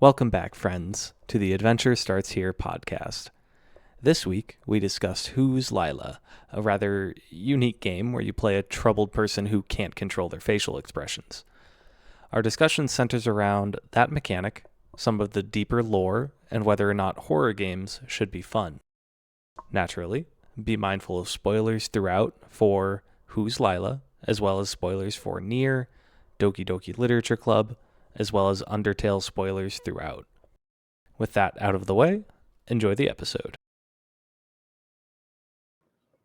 Welcome back, friends, to the Adventure Starts Here podcast. This week, we discussed Who's Lila, a rather unique game where you play a troubled person who can't control their facial expressions. Our discussion centers around that mechanic, some of the deeper lore, and whether or not horror games should be fun. Naturally, be mindful of spoilers throughout for Who's Lila, as well as spoilers for Nier, Doki Doki Literature Club, as well as Undertale spoilers throughout. With that out of the way, enjoy the episode.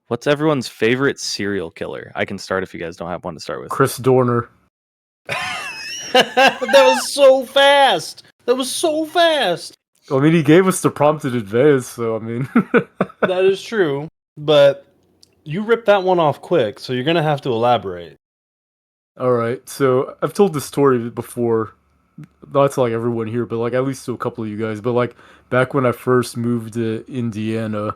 What's everyone's favorite serial killer? I can start if you guys don't have one to start with. Chris Dorner. That was so fast! I mean, he gave us the prompt in advance, so I mean... That is true, but you ripped that one off quick, so you're gonna have to elaborate. Alright, so I've told this story before, not to like everyone here, but like at least to a couple of you guys, but like back when I first moved to Indiana,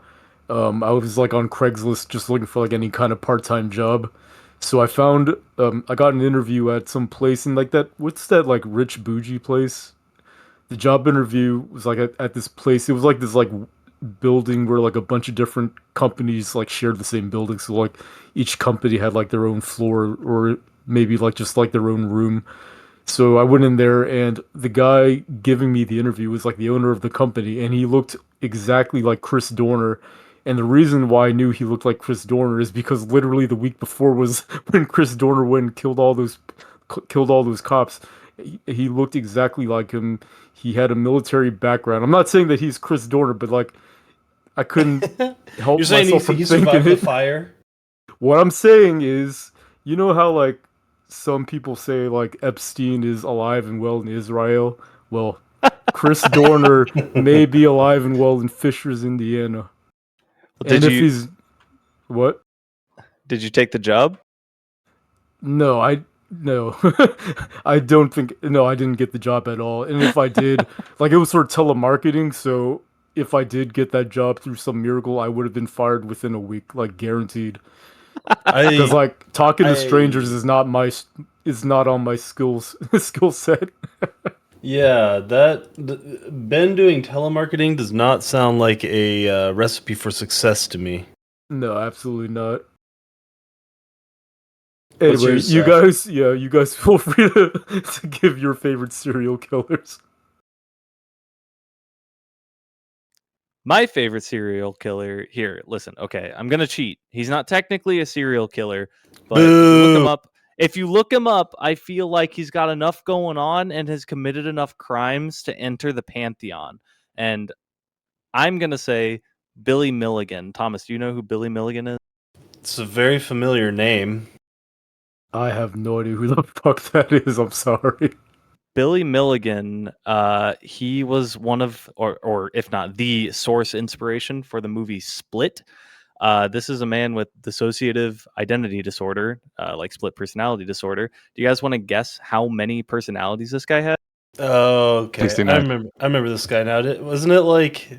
I was like on Craigslist just looking for like any kind of part-time job. So I found, I got an interview at some place in like that, what's that like rich bougie place? The job interview was like at this place. It was like this like building where like a bunch of different companies like shared the same building. So like each company had like their own floor or maybe like just like their own room. So I went in there and the guy giving me the interview was like the owner of the company and he looked exactly like Chris Dorner. And the reason why I knew he looked like Chris Dorner is because literally the week before was when Chris Dorner went and killed all those cops. He looked exactly like him. He had a military background. I'm not saying that he's Chris Dorner, but like I couldn't help You're saying myself from he thinking survived the it. fire? What I'm saying is, you know how like some people say like Epstein is alive and well in Israel? Well, Chris Dorner may be alive and well in Fishers, Indiana. Well, And if he's what? Did you take the job? No, no. I don't think no, I didn't get the job at all. And if I did, like it was for telemarketing, so if I did get that job through some miracle, I would have been fired within a week, like guaranteed. Because like talking to strangers is not on my skill set. Yeah, Ben doing telemarketing does not sound like a recipe for success to me. No, absolutely not. What's Anyway, yours, you guys feel free to give your favorite serial killers. My favorite serial killer here. Listen, okay, I'm gonna cheat. He's not technically a serial killer, but if you look him up, I feel like he's got enough going on and has committed enough crimes to enter the pantheon. And I'm gonna say Billy Milligan. Thomas, do you know who Billy Milligan is? It's a very familiar name. I have no idea who the fuck that is. I'm sorry. Billy Milligan, he was one of, or if not the source inspiration for the movie Split. This is a man with dissociative identity disorder, like split personality disorder. Do you guys want to guess how many personalities this guy had? Oh, okay. 69. I remember this guy now. Wasn't it like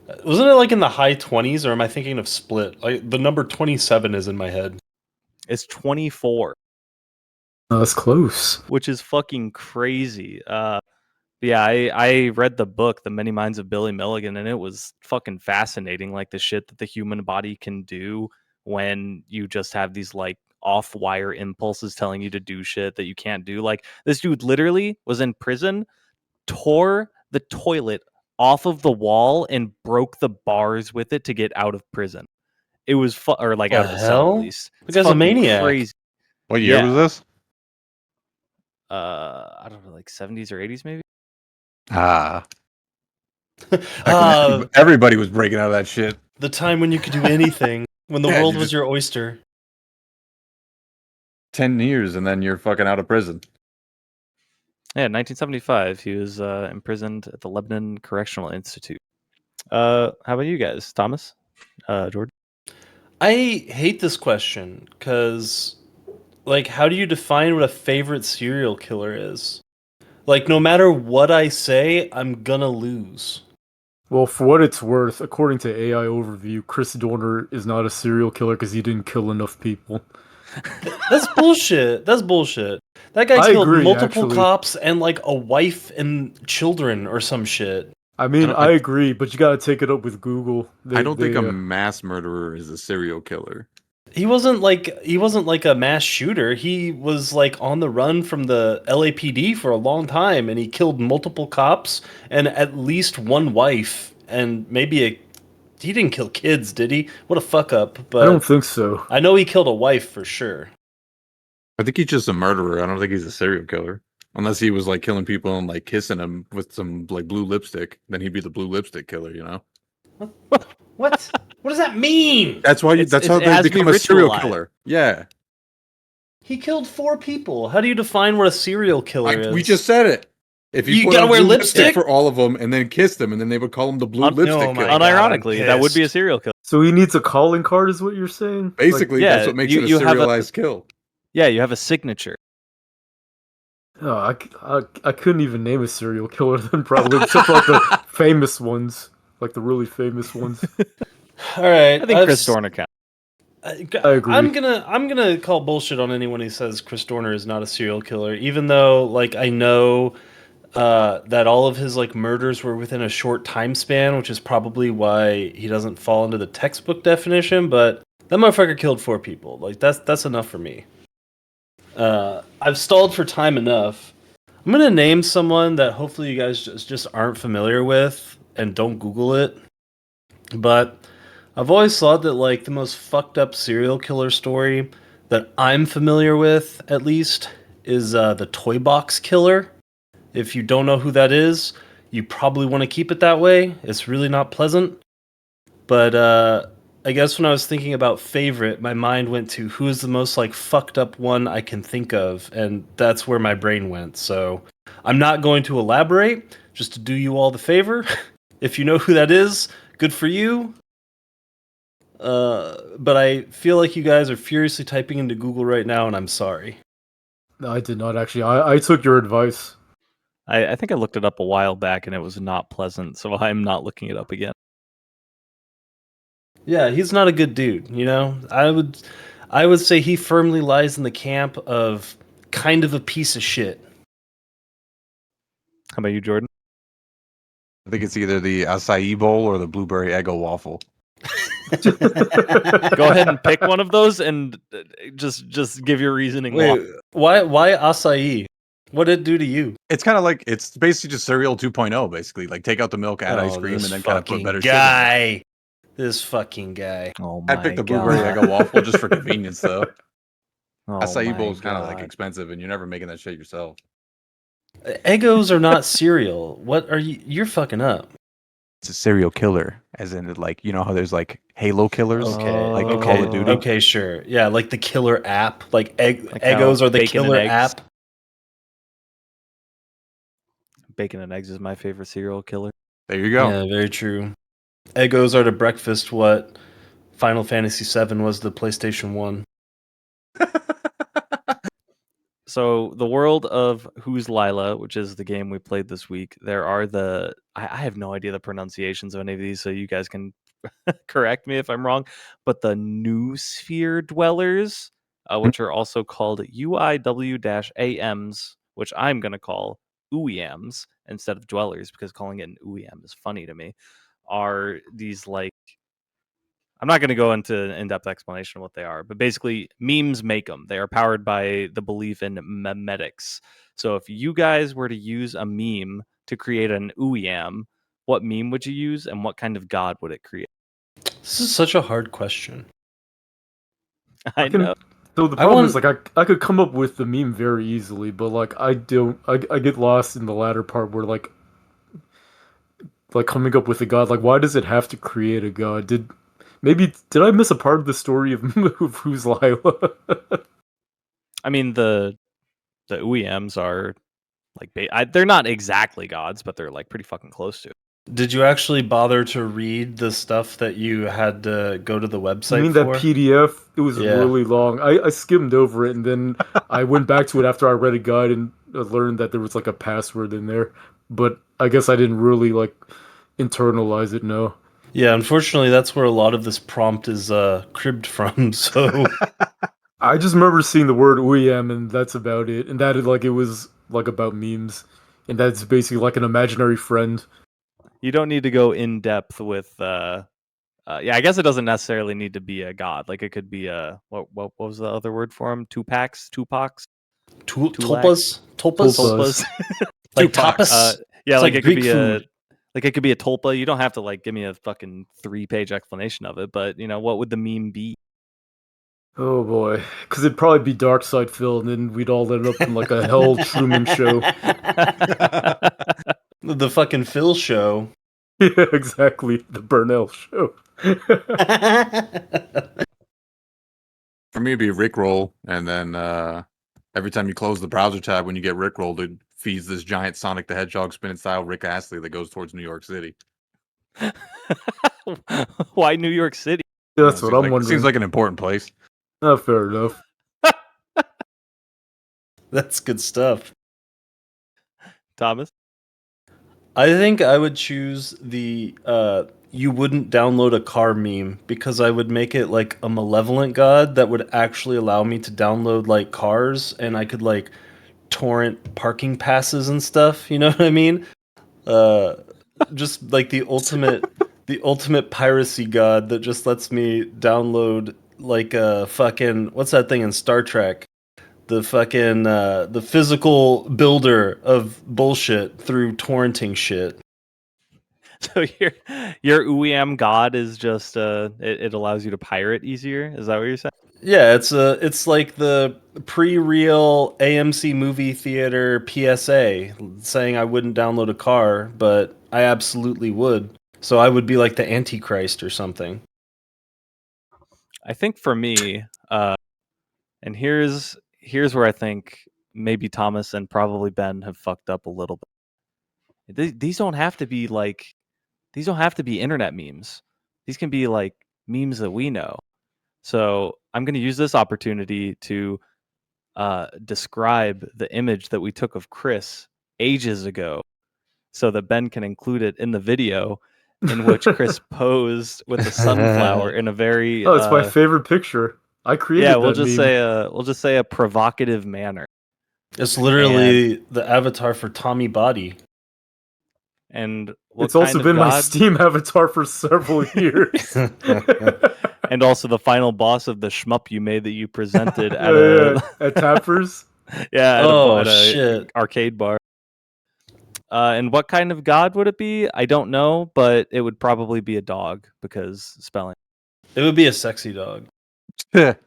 in the high 20s, or am I thinking of Split? Like the number 27 is in my head. It's 24. That's close. Which is fucking crazy. Yeah, I read the book, The Many Minds of Billy Milligan, and it was fucking fascinating, like the shit that the human body can do when you just have these like off-wire impulses telling you to do shit that you can't do. Like this dude literally was in prison, tore the toilet off of the wall and broke the bars with it to get out of prison. It was or like out of the cell at least. The guy's a maniac. Crazy. What year was this? I don't know, like 70s or 80s maybe. Everybody was breaking out of that shit. The time when you could do anything, when the world was your oyster. 10 years and then you're fucking out of prison. Yeah, 1975, he was imprisoned at the Lebanon Correctional Institute. How about you guys, Thomas, Jordan? I hate this question because, like, how do you define what a favorite serial killer is? Like, no matter what I say, I'm gonna lose. Well, for what it's worth, according to AI Overview, Chris Dorner is not a serial killer because he didn't kill enough people. That's bullshit. That's bullshit. That guy I killed agree, multiple actually. cops and like a wife and children or some shit. I mean, don't- I I- agree, but you gotta take it up with Google. I don't think a mass murderer is a serial killer. He wasn't like a mass shooter. He was like on the run from the LAPD for a long time, and he killed multiple cops and at least one wife and maybe a. He didn't kill kids, did he? What a fuck up! I don't But think so. I know he killed a wife for sure. I think he's just a murderer. I don't think he's a serial killer. Unless he was like killing people and like kissing them with some like blue lipstick, then he'd be the blue lipstick killer, you know? What? What does that mean? That's why that's how it they has to be become a serial ritualized. killer. Yeah. He killed 4 people. How do you define what a serial killer is? We just said it. If You put gotta on wear blue lipstick? for all of them and then kiss them, and then they would call him the blue Un- lipstick Oh my killer. God, I'm Unironically, that would be a pissed. serial killer. So he needs a calling card, is what you're saying? Basically, yeah, that's what makes you- it a you have a- serialized kill. Yeah, you have a signature. I couldn't even name a serial killer then, probably, except for like the famous ones, like the really famous ones. All right. I think Chris Dorner counts. I agree. I'm gonna call bullshit on anyone who says Chris Dorner is not a serial killer, even though like I know that all of his like murders were within a short time span, which is probably why he doesn't fall into the textbook definition. But that motherfucker killed 4 people. Like that's enough for me. I've stalled for time enough. I'm gonna name someone that hopefully you guys just aren't familiar with and don't Google it. But I've always thought that like the most fucked up serial killer story that I'm familiar with, at least, is the Toy Box Killer. If you don't know who that is, you probably want to keep it that way. It's really not pleasant. But I guess when I was thinking about favorite, my mind went to who is the most like fucked up one I can think of, and that's where my brain went. So I'm not going to elaborate, just to do you all the favor. If you know who that is, good for you. But I feel like you guys are furiously typing into Google right now, and I'm sorry. No, I did not actually. I took your advice. I think I looked it up a while back and it was not pleasant, so I'm not looking it up again. Yeah, he's not a good dude, you know? I would say he firmly lies in the camp of kind of a piece of shit. How about you, Jordan? I think it's either the acai bowl or the blueberry Eggo waffle. Go ahead and pick one of those and just give your reasoning. Why acai? What did it do to you? It's kind of like it's basically just cereal 2.0, basically. Like take out the milk, add ice cream, and this then kind of put fucking better sugar. in it. guy. This fucking guy. Oh my I'd pick the blueberry God. Eggo waffle just for convenience, though. Oh Acai my bowl is kind of like God. expensive, and you're never making that shit yourself. Eggos are not cereal. What are you? You're fucking up. It's a serial killer, as in like you know how there's like Halo killers, Okay, like okay, Call of Duty. Okay, sure. Yeah, like the killer app. Like Like how Eggos are the bacon and killer eggs. app. Bacon and eggs is my favorite serial killer. There you go. Yeah, very true. Eggos are to breakfast what Final Fantasy VII was to PlayStation 1. So the world of Who's Lila, which is the game we played this week, there are I have no idea the pronunciations of any of these, so you guys can correct me if I'm wrong. But the New Sphere dwellers, which are also called UIW-AMs, which I'm gonna call UIAMs instead of dwellers because calling it an UIAM is funny to me, are these like. I'm not going to go into an in-depth explanation of what they are, but basically memes make them. They are powered by the belief in memetics. So if you guys were to use a meme to create an UIAM, what meme would you use and what kind of god would it create? This is such a hard question. I know. So the problem is like I could come up with the meme very easily, but like I don't. I get lost in the latter part where like coming up with a god. Like why does it have to create a god? Did I miss a part of the story of Who's Lila? I mean the UIAMs are like they're not exactly gods, but they're like pretty fucking close to it. Did you actually bother to read the stuff that you had to go to the website You mean for? that PDF? It was really long. I skimmed over it and then I went back to it after I read a guide and learned that there was like a password in there. But I guess I didn't really like internalize it. No. Yeah, unfortunately, that's where a lot of this prompt is cribbed from. So I just remember seeing the word UIM, and that's about it. And that it was like about memes, and that's basically like an imaginary friend. You don't need to go in depth with. Yeah, I guess it doesn't necessarily need to be a god. Like it could be a what was the other word for him? Tupacs. Tulpas? Tulpas? Tulpas. Like Tupac. tapas? Yeah, It's like like it could Greek be food. like it could be a tulpa. You don't have to like give me a fucking 3-page explanation of it, but what would the meme be? Oh boy, because it'd probably be Dark Side Phil, and then we'd all end up in like a Hell Truman show. The fucking Phil show. Yeah, exactly. The Burnell show. For me, it'd be Rickroll, and then every time you close the browser tab, when you get Rickrolled, it feeds this giant Sonic the Hedgehog spinning style Rick Astley that goes towards New York City. Why New York City? Yeah, that's Seems what I'm like, wondering. Seems like an important place. Oh, fair enough. That's good stuff. Thomas? I think I would choose the you wouldn't download a car meme because I would make it like a malevolent god that would actually allow me to download like cars and I could like torrent parking passes and stuff, you know what I mean? Just like the ultimate piracy god that just lets me download like a fucking what's that thing in Star Trek? The fucking the physical builder of bullshit through torrenting shit. So your UEM god is just it allows you to pirate easier. Is that what you're saying? Yeah, it's like the pre-real AMC movie theater PSA saying I wouldn't download a car, but I absolutely would. So I would be like the Antichrist or something. I think for me, and here's where I think maybe Thomas and probably Ben have fucked up a little bit. These don't have to be like these don't have to be internet memes. These can be like memes that we know. So I'm going to use this opportunity to describe the image that we took of Chris ages ago, so that Ben can include it in the video, in which Chris posed with a sunflower in a very Oh, it's my favorite picture. I created yeah, that meme. we'll just say a provocative manner. It's literally the avatar for Tommy Body. And what It's also kind of been my god? Steam avatar for several years. And also the final boss of the shmup you made that you presented at At Tappers. yeah, Oh, at a shit. arcade bar. And what kind of god would it be? I don't know, but it would probably be a dog because spelling. It would be a sexy dog. And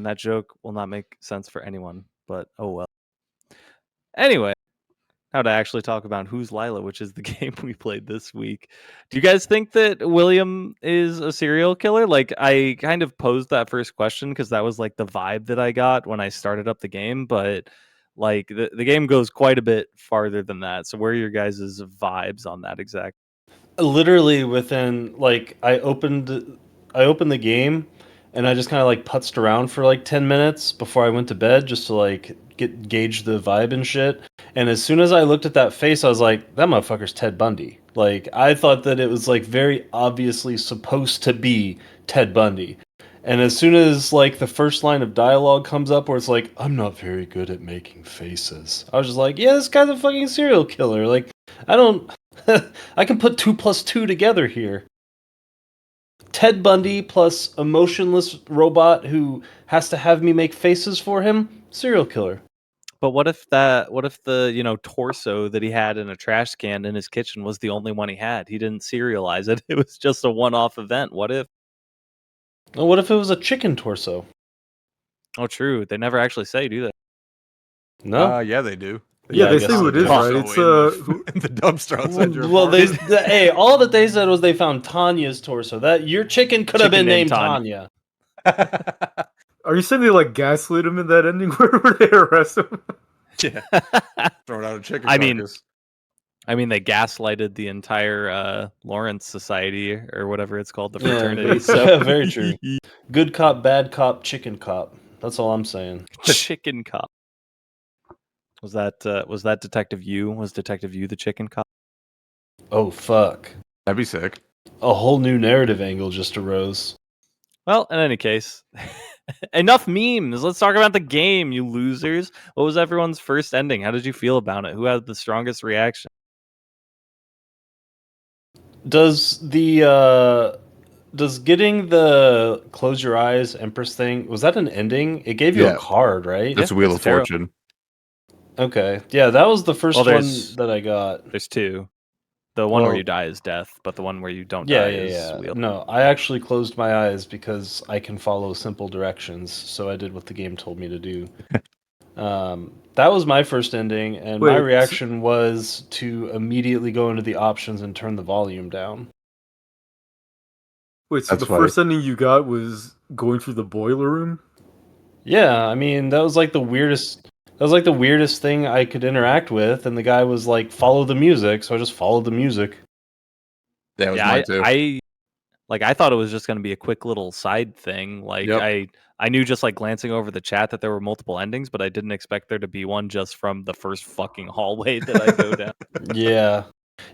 that joke will not make sense for anyone, but oh well. Anyway, now to actually talk about Who's Lila, which is the game we played this week. Do you guys think that William is a serial killer? Like, I kind of posed that first question because that was like the vibe that I got when I started up the game, but like the game goes quite a bit farther than that. So where are your guys' vibes on that exact? Literally within like I opened the game and I just kind of like putzed around for like 10 minutes before I went to bed just to like gauge the vibe and shit. And as soon as I looked at that face, I was like, that motherfucker's Ted Bundy. Like I thought that it was like very obviously supposed to be Ted Bundy. And as soon as like the first line of dialogue comes up where it's like, I'm not very good at making faces, I was just like, yeah, this guy's a fucking serial killer. Like I don't I can put 2 plus 2 together here. Ted Bundy plus a motionless robot who has to have me make faces for him, serial killer. But what if the torso that he had in a trash can in his kitchen was the only one he had? He didn't serialize it. It was just a one-off event. What if? And what if it was a chicken torso? Oh, true. They never actually say, do they? No. Yeah, they do. Yeah, I they guess say who it they is, do. right? It's in the dumpster outside your Well, apartment. hey, all that they said was they found Tanya's torso. That your chicken could have Chicken been named named Tanya. Are you saying they like gaslit him in that ending where they arrest him? Yeah, throwing out a chicken I mean, carcass. they gaslighted the entire Lawrence Society or whatever it's called, the Yeah, fraternity. So very true. Good cop, bad cop, chicken cop. That's all I'm saying. chicken cop. Was that Detective Yu? Was Detective Yu the chicken cop? Oh fuck. That'd be sick. A whole new narrative angle just arose. Well, in any case, enough memes. Let's talk about the game, you losers. What was everyone's first ending? How did you feel about it? Who had the strongest reaction? Does getting the close your eyes Empress thing, was that an ending? It gave you a Yeah. card, right? That's Yeah, Wheel it's of a tarot. Fortune. Okay. Yeah, that was the first Well, one there's- that I got. There's two. The one where Well, you die is death, but the one where you don't Yeah, die yeah, is yeah. wheel. No, I actually closed my eyes because I can follow simple directions, so I did what the game told me to do. That was my first ending, and my Wait, reaction was to immediately go into the options and turn the volume down. Wait, so That's the funny. first ending you got was going through the boiler room? Yeah, I mean, that was like the weirdest. That was like the weirdest thing I could interact with, and the guy was like, "Follow the music," so I just followed the music. That was Yeah, mine too. I thought it was just going to be a quick little side thing. Like Yep. I knew just like glancing over the chat that there were multiple endings, but I didn't expect there to be one just from the first fucking hallway that I go down. Yeah.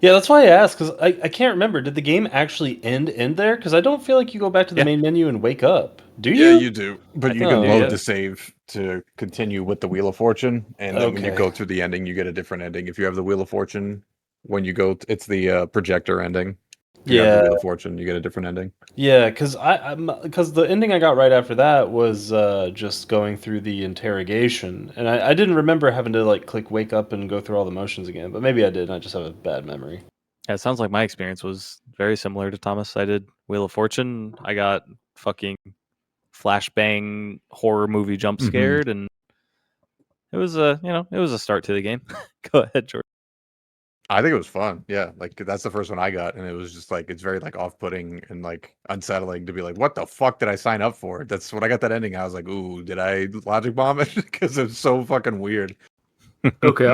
Yeah, that's why I asked, because I can't remember. Did the game actually end there? Because I don't feel like you go back to the Yeah. main menu and wake up. Do you? Yeah, you do. But I you think can you do, load yeah. the save to continue with the Wheel of Fortune, and then when you Okay. go through the ending, you get a different ending. If you have the Wheel of Fortune, when you go, it's the projector ending. If you have the Yeah. Wheel of Fortune, you get a different ending. Yeah, because because the ending I got right after that was just going through the interrogation, and I didn't remember having to like click wake up and go through all the motions again, but maybe I did. And I just have a bad memory. Yeah, it sounds like my experience was very similar to Thomas. I did Wheel of Fortune. I got fucking flashbang horror movie jump Mhm. scared, and it was a start to the game. Go ahead, George. I think it was fun. Yeah, like that's the first one I got, and it was just like it's very like off-putting and like unsettling to be like, what the fuck did I sign up for? That's when I got that ending. I was like, ooh, did I logic bomb it? Because it's so fucking weird. Okay,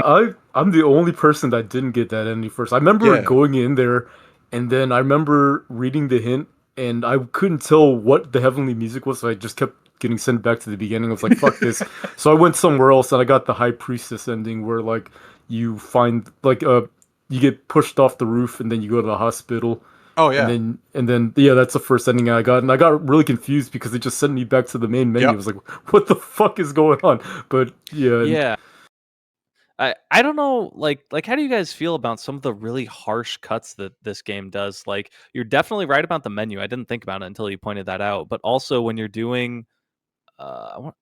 I'm the only person that didn't get that ending first. I remember Yeah. going in there, and then I remember reading the hint, and I couldn't tell what the heavenly music was, so I just kept getting sent back to the beginning. I was like, "Fuck this!" So I went somewhere else, and I got the high priestess ending, where like you find like you get pushed off the roof, and then you go to the hospital, Oh and yeah. then yeah, that's the first ending I got, and I got really confused because it just sent me back to the main menu. I Yep. was like, "What the fuck is going on?" But yeah, Yeah. I don't know, like how do you guys feel about some of the really harsh cuts that this game does? Like, you're definitely right about the menu. I didn't think about it until you pointed that out. But also when you're doing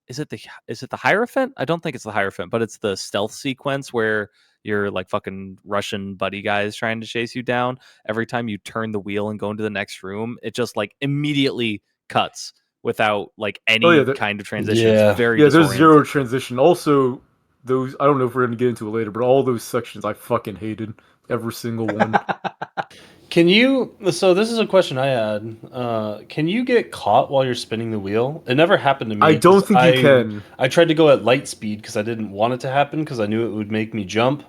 is it the Hierophant? I don't think it's the Hierophant, but it's the stealth sequence where you're like fucking Russian buddy guys trying to chase you down. Every time you turn the wheel and go into the next room, it just like immediately cuts without like oh yeah, any kind of transition. It's Yeah. very yeah, there's zero disorienting. transition. Also, those I don't know if we're gonna get into it later, but all those sections I fucking hated. Every single one. Can you? So this is a question I had. Can you get caught while you're spinning the wheel? It never happened to me. I don't 'Cause think you can. I tried to go at light speed because I didn't want it to happen because I knew it would make me jump.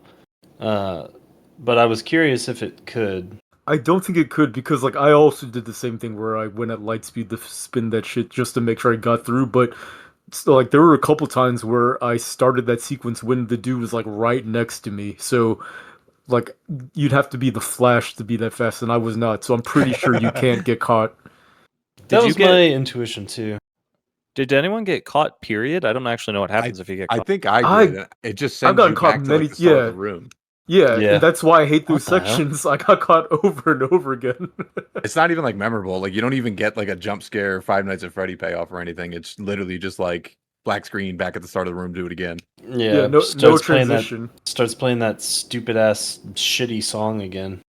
But I was curious if it could. I don't think it could because like I also did the same thing where I went at light speed to spin that shit just to make sure I got through. But still, like there were a couple times where I started that sequence when the dude was like right next to me. So like you'd have to be the Flash to be that fast, and I was not. So I'm pretty sure you can't get caught. That you was get my intuition too. Did anyone get caught? Period. I don't actually know what happens if you get I caught. think I I did. And it just I've sends gotten you caught back to like many. the start of Yeah, the room. yeah, Yeah. and that's why I hate those What the hell? sections. I got caught over and over again. It's not even like memorable. Like you don't even get like a jump scare Five Nights at Freddy payoff or anything. It's literally just like black screen back at the start of the room, do it again. Yeah, Yeah. no Starts playing transition. that stupid ass shitty song again.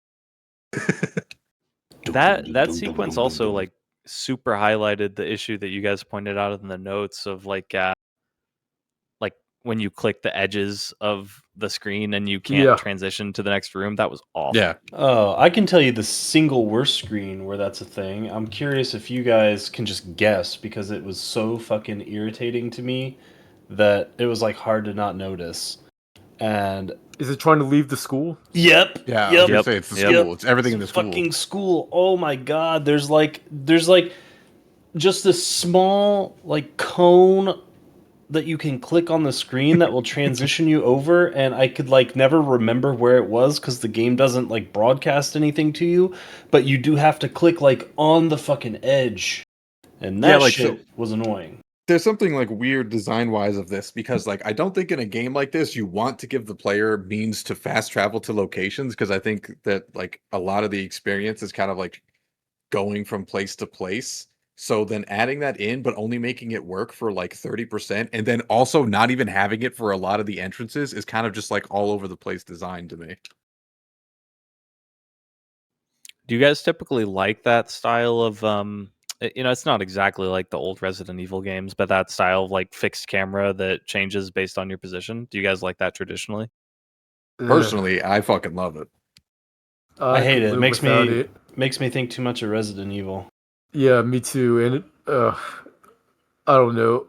That sequence also like super highlighted the issue that you guys pointed out in the notes of like when you click the edges of the screen and you can't Yeah. transition to the next room. That was awful. Yeah. Oh, I can tell you the single worst screen where that's a thing. I'm curious if you guys can just guess because it was so fucking irritating to me that it was like hard to not notice. And Is it trying to leave the school? yep, Yeah, I was yep, gonna say it's the Yep. school. It's everything in the school. fucking school. Oh my god, there's like just this small like cone that you can click on the screen that will transition you over, and I could like never remember where it was because the game doesn't like broadcast anything to you, but you do have to click like on the fucking edge, and Yeah, that like, shit so was annoying. there's something like weird design wise of this because like I don't think in a game like this you want to give the player means to fast travel to locations because I think that like a lot of the experience is kind of like going from place to place. So then adding that in, but only making it work for like 30%, and then also not even having it for a lot of the entrances is kind of just like all over the place design to me. Do you guys typically like that style of it's not exactly like the old Resident Evil games, but that style of like fixed camera that changes based on your position? Do you guys like that traditionally? Ugh, Personally, I fucking love it. I I hate could it. It live without it. makes me think too much of Resident Evil. Yeah, me too. And I don't know.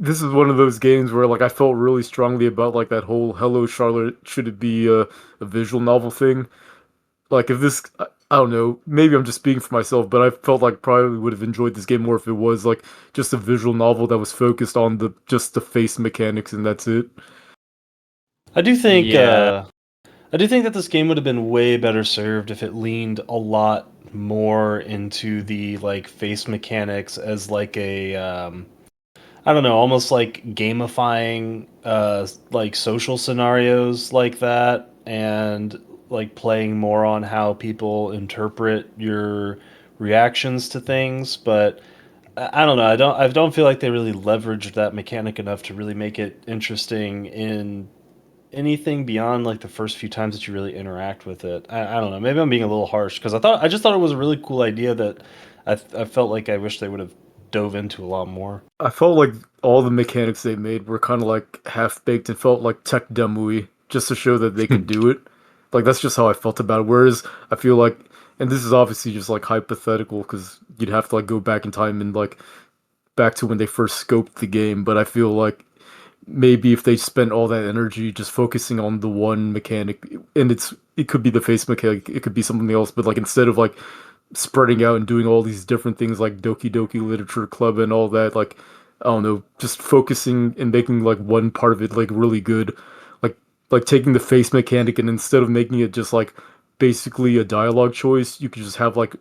This is one of those games where like I felt really strongly about like that whole "Hello Charlotte, should it be a visual novel" thing. Like if this, I don't know. Maybe I'm just speaking for myself, but I felt like probably would have enjoyed this game more if it was like just a visual novel that was focused on the just the face mechanics and that's it. I do think Yeah. I do think that this game would have been way better served if it leaned a lot more into the like face mechanics as like a I don't know, almost like gamifying like social scenarios like that and like playing more on how people interpret your reactions to things, but I don't know. I don't feel like they really leveraged that mechanic enough to really make it interesting in anything beyond like the first few times that you really interact with it. I don't know. Maybe I'm being a little harsh because I just thought it was a really cool idea that I felt like I wish they would have dove into a lot more. I felt like all the mechanics they made were kind of like half baked and felt like tech demo-y, just to show that they could do it. Like that's just how I felt about it. Whereas I feel like, and this is obviously just like hypothetical because you'd have to like go back in time and like back to when they first scoped the game. But I feel like maybe if they spent all that energy just focusing on the one mechanic, and it could be the face mechanic, it could be something else. But like instead of like spreading out and doing all these different things like Doki Doki Literature Club and all that, like I don't know, just focusing and making like one part of it like really good, like like taking the face mechanic and instead of making it just like basically a dialogue choice, you could just have like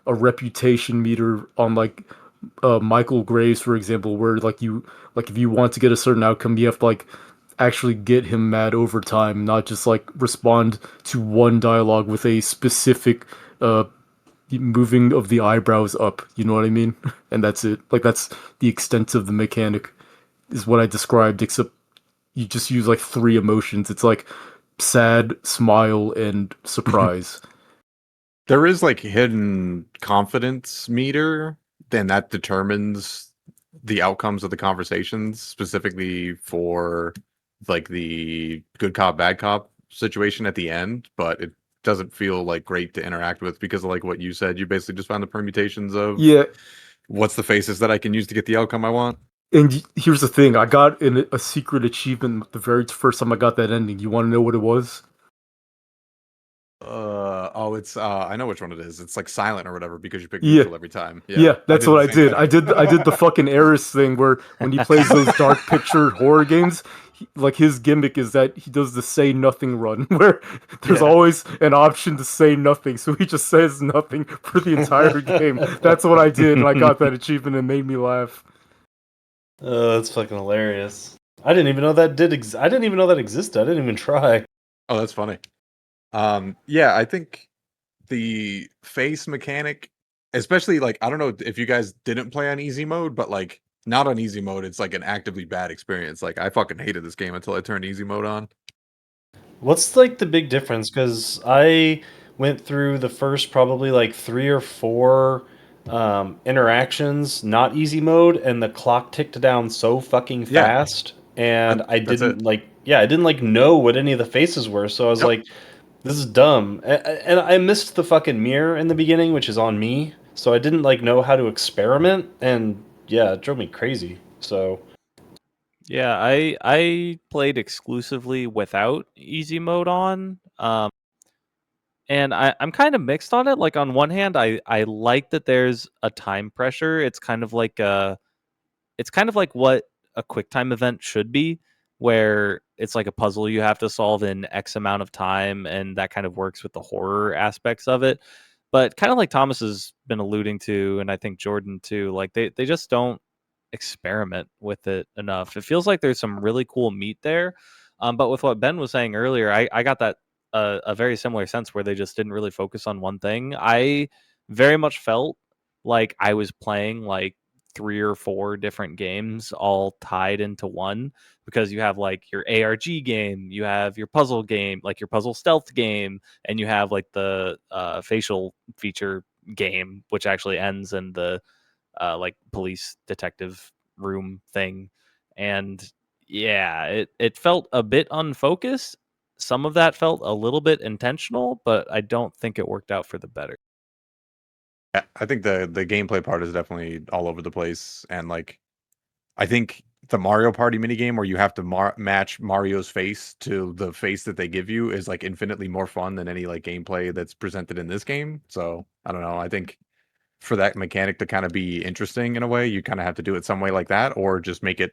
a reputation meter on like Michael Graves, for example, where like you like if you want to get a certain outcome, you have to like actually get him mad over time, not just like respond to one dialogue with a specific uh moving of the eyebrows up, you know what I mean? And that's it. Like that's the extent of the mechanic is what I described, except you just use like three emotions. It's like sad, smile, and surprise. There is like hidden confidence meter, then that determines the outcomes of the conversations, specifically for like the good cop, bad cop situation at the end, but it doesn't feel like great to interact with because of like what you said. You basically just found the permutations of Yeah, what's the faces that I can use to get the outcome I want. and here's the thing. I got a secret achievement the very first time I got that ending. You want to know what it was? Oh, it's I know which one it is. It's like silent or whatever because you pick Yeah, neutral every time. Yeah, yeah, I that's did what the I same did. thing. I did the fucking Eris thing where when he plays those dark picture horror games, like his gimmick is that he does the say nothing run where there's Yeah. always an option to say nothing, so he just says nothing for the entire game. That's what I did, and I got that achievement and it made me laugh. That's fucking hilarious. I didn't even know that I didn't even know that existed. I didn't even try. Oh, that's funny. Yeah, I think the face mechanic, especially like I don't know if you guys didn't play on easy mode, but like not on easy mode, it's like an actively bad experience. Like I fucking hated this game until I turned easy mode on. What's like the big difference? Because I went through the first probably like three or four interactions, not easy mode, and the clock ticked down so fucking Yeah, fast, and I that's it. didn't like, yeah, I didn't like know what any of the faces were, so I was Yep. like, this is dumb. And I missed the fucking mirror in the beginning, which is on me, so I didn't like know how to experiment, and yeah, it drove me crazy. So Yeah, I played exclusively without easy mode on. And I'm kind of mixed on it. Like on one hand, I like that there's a time pressure. It's kind of like what a quick time event should be, where it's like a puzzle you have to solve in X amount of time, and that kind of works with the horror aspects of it. But kind of like Thomas has been alluding to, and I think Jordan too, like they just don't experiment with it enough. It feels like there's some really cool meat there. But with what Ben was saying earlier, I got that a very similar sense where they just didn't really focus on one thing. I very much felt like I was playing like 3 or 4 different games all tied into one, because you have like your ARG game, you have your puzzle game, like your puzzle stealth game, and you have like the facial feature game, which actually ends in the like police detective room thing. And yeah, it felt a bit unfocused. Some of that felt a little bit intentional, but I don't think it worked out for the better. Yeah, I think the gameplay part is definitely all over the place, and like I think the Mario Party minigame where you have to match Mario's face to the face that they give you is like infinitely more fun than any like gameplay that's presented in this game. So I don't know. I think for that mechanic to kind of be interesting in a way, you kind of have to do it some way like that, or just make it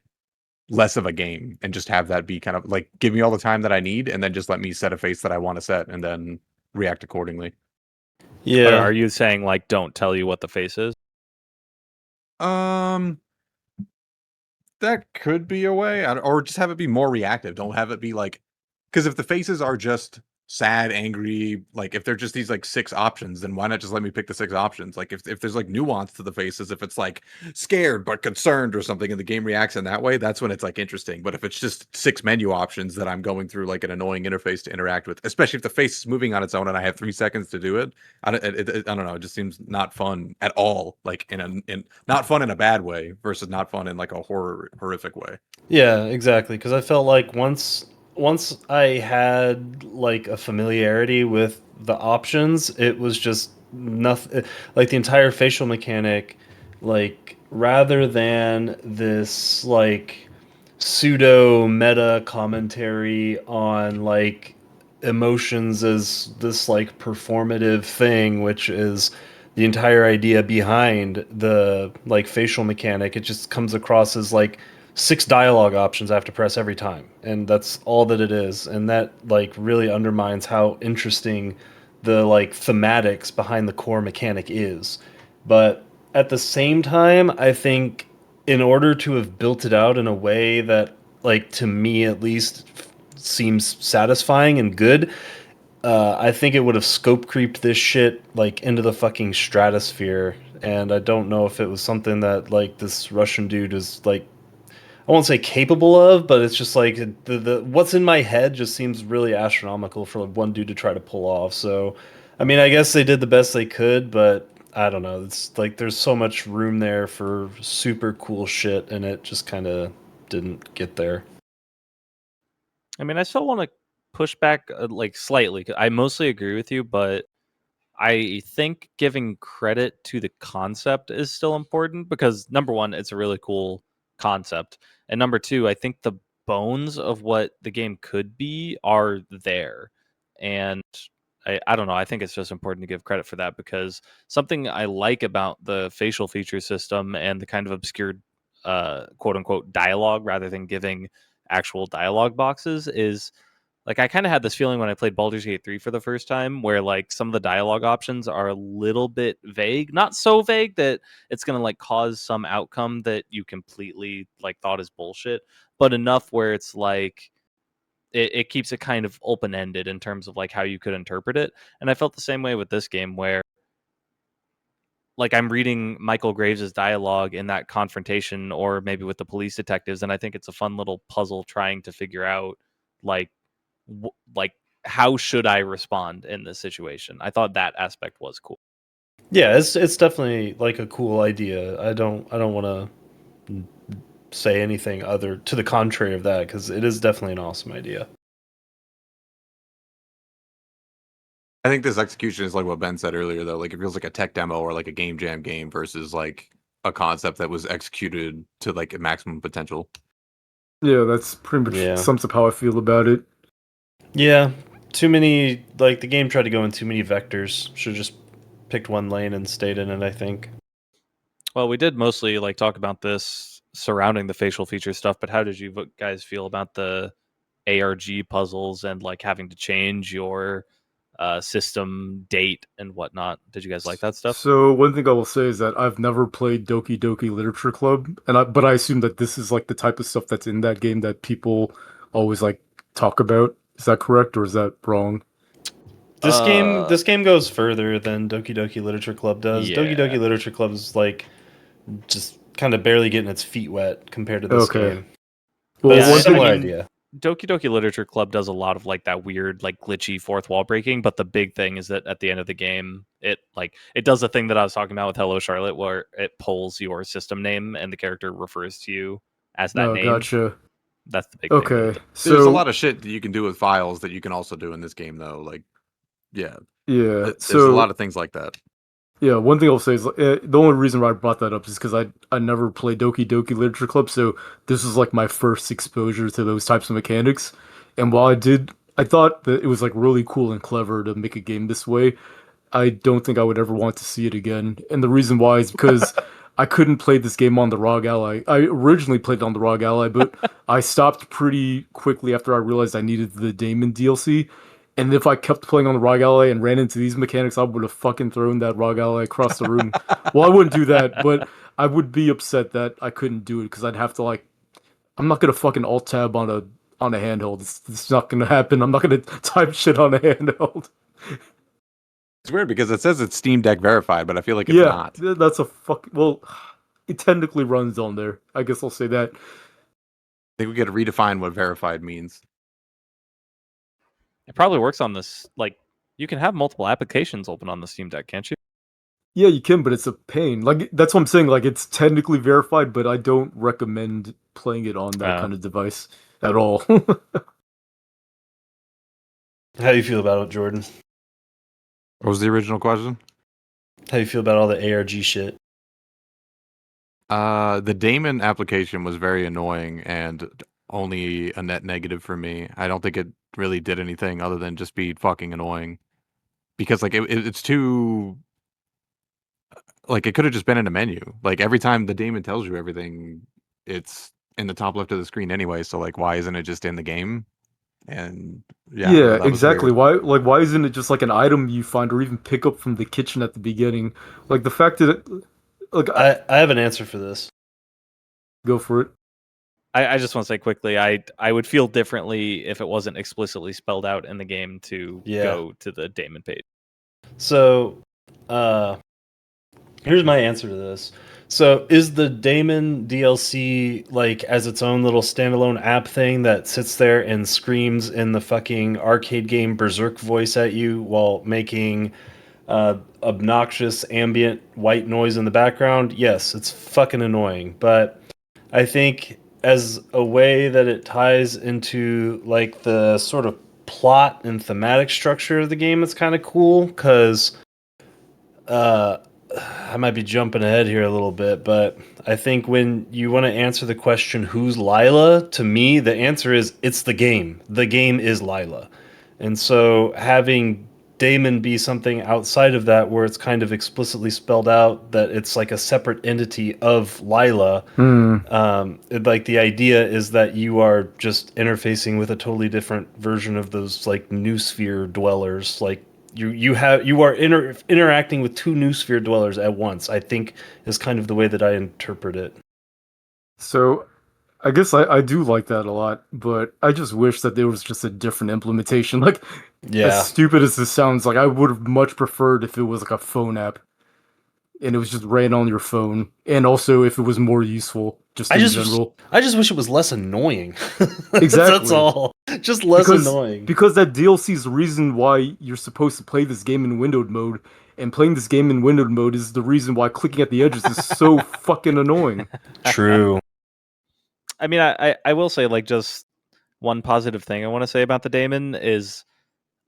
less of a game and just have that be kind of like give me all the time that I need, and then just let me set a face that I want to set, and then react accordingly. Yeah. Are you saying like don't tell you what the face is? Um, that could be a way, or just have it be more reactive. Don't have it be like, because if the faces are just sad, angry, like if they're just these like 6 options, then why not just let me pick the 6 options? Like if there's like nuance to the faces, if it's like scared but concerned or something, and the game reacts in that way, that's when it's like interesting. But if it's just 6 menu options that I'm going through like an annoying interface to interact with, especially if the face is moving on its own and I have 3 seconds to do it, I don't know. It just seems not fun at all. Like in not fun in a bad way versus not fun in like a horrific way. Yeah, exactly. Because I felt like once I had like a familiarity with the options, it was just nothing. Like the entire facial mechanic, like rather than this like pseudo meta commentary on like emotions as this like performative thing, which is the entire idea behind the like facial mechanic. It just comes across as like 6 dialogue options I have to press every time, and that's all that it is. And that like really undermines how interesting the like thematics behind the core mechanic is. But at the same time, I think in order to have built it out in a way that like to me at least seems satisfying and good, I think it would have scope creeped this shit like into the fucking stratosphere. And I don't know if it was something that like this Russian dude is like, I won't say capable of, but it's just like the what's in my head just seems really astronomical for like one dude to try to pull off. So, I mean, I guess they did the best they could, but I don't know. It's like there's so much room there for super cool shit, and it just kind of didn't get there. I mean, I still want to push back like slightly. 'Cause I mostly agree with you, but I think giving credit to the concept is still important, because number one, it's a really cool concept. And number two, I think the bones of what the game could be are there. And I don't know. I think it's just important to give credit for that, because something I like about the facial feature system and the kind of obscured quote unquote dialogue rather than giving actual dialogue boxes is like I kind of had this feeling when I played Baldur's Gate 3 for the first time, where like some of the dialogue options are a little bit vague, not so vague that it's going to like cause some outcome that you completely like thought is bullshit, but enough where it's like it keeps it kind of open ended in terms of like how you could interpret it. And I felt the same way with this game, where like I'm reading Michael Graves' dialogue in that confrontation, or maybe with the police detectives, and I think it's a fun little puzzle trying to figure out like like how should I respond in this situation. I thought that aspect was cool. Yeah, it's definitely like a cool idea. I don't want to say anything other to the contrary of that because it is definitely an awesome idea. I think this execution is like what Ben said earlier, though. Like it feels like a tech demo or like a game jam game versus like a concept that was executed to like a maximum potential. Yeah, that's pretty much Yeah. sums up how I feel about it. Yeah, too many. Like the game tried to go in too many vectors. Should have just picked one lane and stayed in it. I think. Well, we did mostly like talk about this surrounding the facial feature stuff, but how did you guys feel about the ARG puzzles and like having to change your system, date, and whatnot. Did you guys like that stuff? So one thing I will say is that I've never played Doki Doki Literature Club, but I assume that this is like the type of stuff that's in that game that people always like talk about. Is that correct or is that wrong? This game goes further than Doki Doki Literature Club does. Yeah. Doki Doki Literature Club is like just kind of barely getting its feet wet compared to this Okay. game. Well, But it's Yeah, a one similar thing, idea. Doki Doki Literature Club does a lot of like that weird, like glitchy fourth wall breaking, but the big thing is that at the end of the game, it does the thing that I was talking about with Hello Charlotte, where it pulls your system name and the character refers to you as that no, name. gotcha. That's the big thing. Okay, There's a so lot of shit that you can do with files that you can also do in this game, though. Like, yeah, yeah, there's a lot so of things like that. yeah, one thing I'll say is the only reason why I brought that up is because I never played Doki Doki Literature Club, so this was like my first exposure to those types of mechanics. And while I thought that it was like really cool and clever to make a game this way. I don't think I would ever want to see it again. And the reason why is because I couldn't play this game on the ROG Ally. I originally played it on the ROG Ally, but I stopped pretty quickly after I realized I needed the Damon DLC. And if I kept playing on the ROG Ally and ran into these mechanics, I would have fucking thrown that ROG Ally across the room. Well, I wouldn't do that, but I would be upset that I couldn't do it because I'd have to like I'm not gonna fucking alt tab on a handheld. It's not gonna happen. I'm not gonna type shit on a handheld. It's weird because it says it's Steam Deck verified, but I feel like it's Yeah, not. that's a fuck. Well, it technically runs on there. I guess I'll say that. I think we got to redefine what verified means. It probably works on this. Like, you can have multiple applications open on the Steam Deck, can't you? Yeah, you can, but it's a pain. Like that's what I'm saying. Like it's technically verified, but I don't recommend playing it on that kind of device at all. How do you feel about it, Jordan? What was the original question? How do you feel about all the ARG shit? The Damon application was very annoying and only a net negative for me. I don't think it really did anything other than just be fucking annoying. Because like it's too like it could have just been in a menu. Like every time the Damon tells you everything, it's in the top left of the screen anyway. So like why isn't it just in the game? And yeah, I don't know, Yeah, that was exactly. weird. Why isn't it just like an item you find or even pick up from the kitchen at the beginning? Like the fact that I have an answer for this. go for it. I just want to say quickly, I would feel differently if it wasn't explicitly spelled out in the game to go to the Damon page. So, here's my answer to this. So, is the Damon DLC like as its own little standalone app thing that sits there and screams in the fucking arcade game Berserk voice at you while making obnoxious ambient white noise in the background? Yes, it's fucking annoying, but I think as a way that it ties into like the sort of plot and thematic structure of the game, it's kind of cool because I might be jumping ahead here a little bit, but I think when you want to answer the question, who's Lila? To me, the answer is it's the game. The game is Lila. And so having Damon be something outside of that where it's kind of explicitly spelled out that it's like a separate entity of Lila, like the idea is that you are just interfacing with a totally different version of those like new sphere dwellers, like you are interacting with two new sphere dwellers at once, I think is kind of the way that I interpret it. So I guess I do like that a lot, but I just wish that there was just a different implementation. Like, as stupid as this sounds, like I would have much preferred if it was like a phone app and it was just ran on your phone, and also if it was more useful, just in general. I just wish it was less annoying. Exactly. That's all. Just less annoying. Because that DLC is the reason why you're supposed to play this game in windowed mode, and playing this game in windowed mode is the reason why clicking at the edges is so fucking annoying. True. I mean, I will say, like, just one positive thing I want to say about the Damon is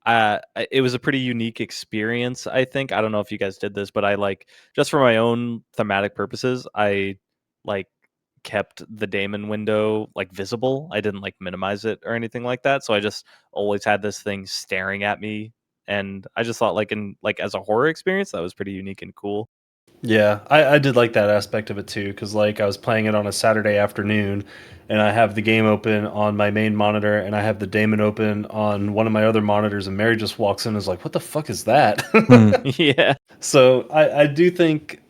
it was a pretty unique experience, I think. I don't know if you guys did this, but I like, just for my own thematic purposes, I like kept the Damon window like visible. I didn't like minimize it or anything like that. So I just always had this thing staring at me. And I just thought like as a horror experience, that was pretty unique and cool. Yeah, I did like that aspect of it too, because like I was playing it on a Saturday afternoon, and I have the game open on my main monitor, and I have the daemon open on one of my other monitors, and Mary just walks in and is like, "What the fuck is that?" Yeah. So I do think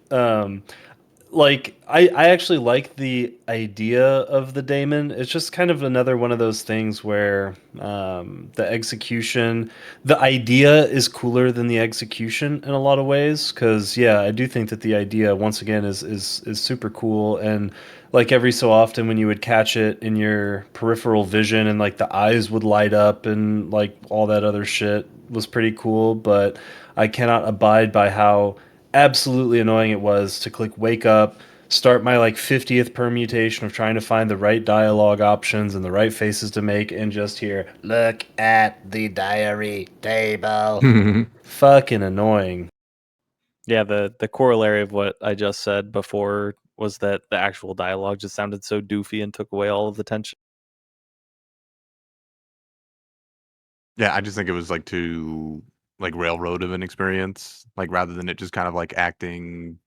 like I actually like the idea of the daemon. It's just kind of another one of those things where the execution, the idea is cooler than the execution in a lot of ways. Because yeah, I do think that the idea once again is super cool, and like every so often when you would catch it in your peripheral vision and like the eyes would light up and like all that other shit was pretty cool. But I cannot abide by how absolutely annoying it was to click wake up, start my like 50th permutation of trying to find the right dialogue options and the right faces to make, and just hear, look at the diary table. Fucking annoying. Yeah, the corollary of what I just said before was that the actual dialogue just sounded so doofy and took away all of the tension. Yeah, I just think it was like too like railroad of an experience. Like rather than it just kind of like acting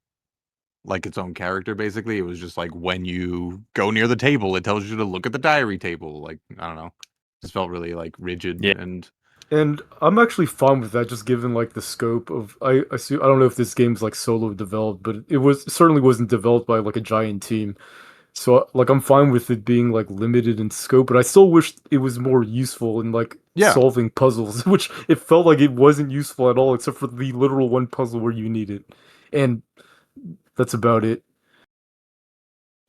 like its own character, basically. It was just like when you go near the table, it tells you to look at the diary table. Like, I don't know. Just felt really like rigid Yeah. and And I'm actually fine with that, just given like the scope of I don't know if this game's like solo developed, but it certainly wasn't developed by like a giant team. So like I'm fine with it being like limited in scope, but I still wish it was more useful in like yeah. solving puzzles, which it felt like it wasn't useful at all, except for the literal one puzzle where you need it. And that's about it.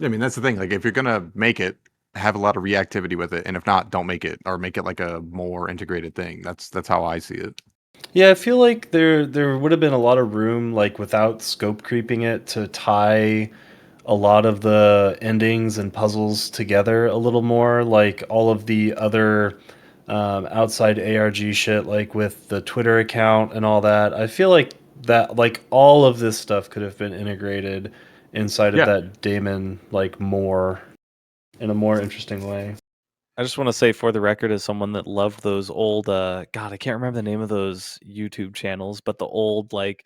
I mean, that's the thing. Like, if you're gonna make it, have a lot of reactivity with it, and if not, don't make it, or make it like a more integrated thing. That's how I see it. Yeah, I feel like there would have been a lot of room, like without scope creeping it, to tie a lot of the endings and puzzles together a little more, like all of the other outside ARG shit, like with the Twitter account and all that. I feel like that, like all of this stuff could have been integrated inside of Yeah. that daemon, like more in a more interesting way. I just want to say for the record, as someone that loved those old God, I can't remember the name of those YouTube channels, but the old Bees, like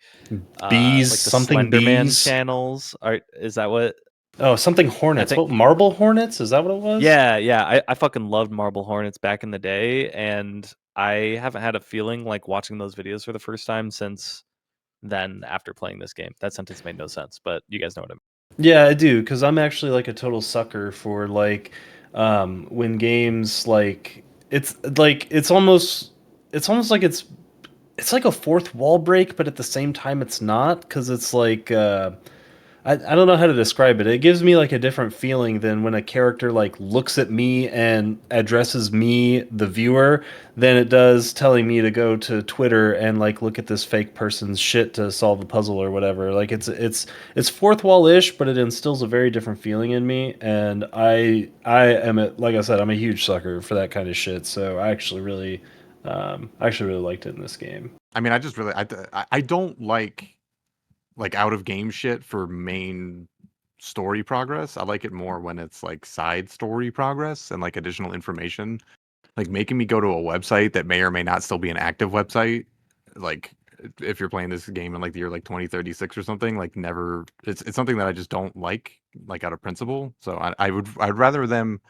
the something Slender Man bees. channels. Is that what Oh, something I hornets. think? What, marble hornets? Is that what it was? Yeah, yeah. I fucking loved Marble Hornets back in the day, and I haven't had a feeling like watching those videos for the first time since then after playing this game. That sentence made no sense, but you guys know what I mean. Yeah, I do, because I'm actually like a total sucker for like when games like it's almost like it's like a fourth wall break, but at the same time it's not, because it's like I don't know how to describe it. It gives me like a different feeling than when a character like looks at me and addresses me, the viewer, than it does telling me to go to Twitter and like look at this fake person's shit to solve a puzzle or whatever. Like it's fourth wall ish, but it instills a very different feeling in me. And like I said, I'm a huge sucker for that kind of shit. So I actually really liked it in this game. I mean, I just really, I don't like out of game shit for main story progress. I like it more when it's like side story progress and like additional information. Like making me go to a website that may or may not still be an active website. Like if you're playing this game in like the year like 2036 or something, like never it's something that I just don't like out of principle. So I'd rather them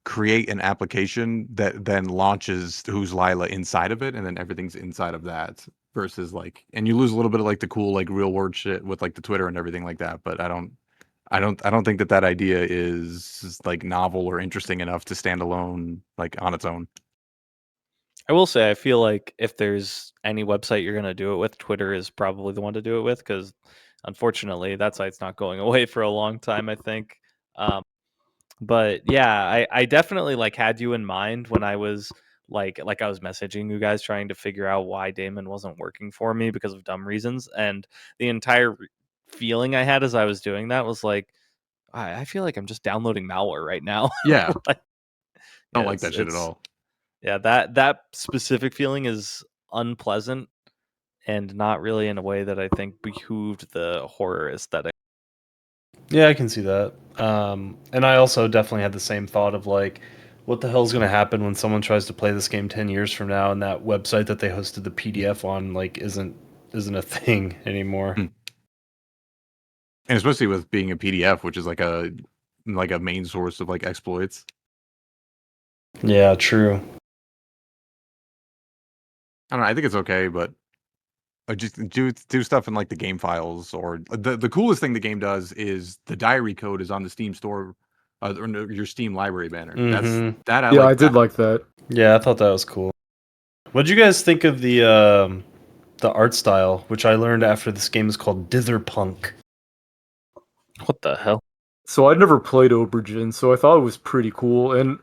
create an application that then launches Who's Lila inside of it, and then everything's inside of that versus like, and you lose a little bit of like the cool like real world shit with like the Twitter and everything like that. But I don't think that that idea is like novel or interesting enough to stand alone like on its own. I will say I feel like if there's any website you're gonna do it with, Twitter is probably the one to do it with because unfortunately that site's not going away for a long time, I think. Um, but yeah, I definitely like had you in mind when I was I was messaging you guys trying to figure out why Damon wasn't working for me because of dumb reasons, and the entire feeling I had as I was doing that was like I feel like I'm just downloading malware right now. Yeah, Like, I don't yeah, like that shit at it's all. yeah, that specific feeling is unpleasant and not really in a way that I think behooved the horror aesthetic. Yeah, I can see that. And I also definitely had the same thought of like, what the hell's going to happen when someone tries to play this game 10 years from now and that website that they hosted the PDF on like isn't a thing anymore. Hmm. And especially with being a PDF, which is like a main source of like exploits. Yeah, true. I don't know, I think it's okay, but just do stuff in like the game files, or the coolest thing the game does is the diary code is on the Steam store, or no, your Steam library banner. Mm-hmm. That I Yeah, I like did that. like that. Yeah, I thought that was cool. What'd you guys think of the art style, which I learned after this game is called Ditherpunk? What the hell? So I never played Aubergine, so I thought it was pretty cool. And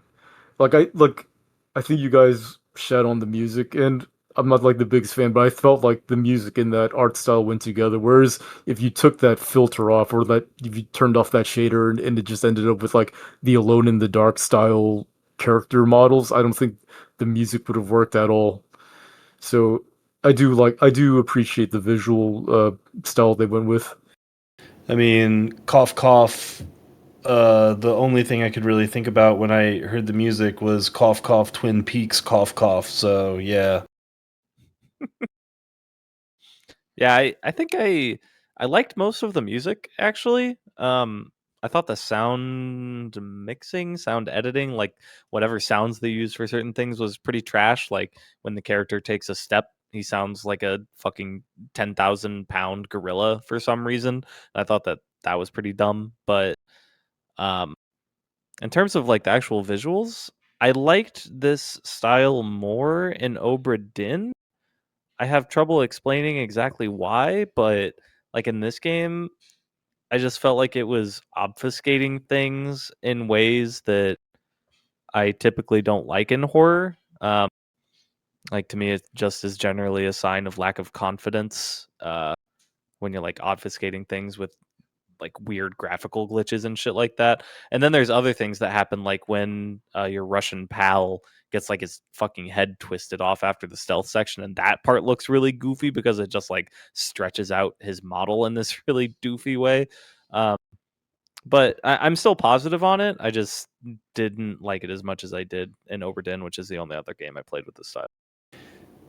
I think you guys shat on the music, and I'm not like the biggest fan, but I felt like the music and that art style went together. Whereas if you took that filter off, or that if you turned off that shader, and it just ended up with like the Alone in the Dark style character models, I don't think the music would have worked at all. So I do appreciate the visual style they went with. I mean, cough cough. The only thing I could really think about when I heard the music was cough cough Twin Peaks cough cough. So yeah. Yeah, I think I liked most of the music actually. I thought the sound mixing, sound editing, like whatever sounds they use for certain things was pretty trash. Like when the character takes a step, he sounds like a fucking 10,000 pound gorilla for some reason. I thought that that was pretty dumb. But um, in terms of like the actual visuals, I liked this style more in Obra Dinn. I have trouble explaining exactly why, but like in this game, I just felt like it was obfuscating things in ways that I typically don't like in horror. Like to me, it just is generally a sign of lack of confidence when you're like obfuscating things with like weird graphical glitches and shit like that. And then there's other things that happen, like when your Russian pal gets like his fucking head twisted off after the stealth section, and that part looks really goofy because it just like stretches out his model in this really doofy way. Um, but I'm still positive on it. I just didn't like it as much as I did in Oberdin, which is the only other game I played with this style.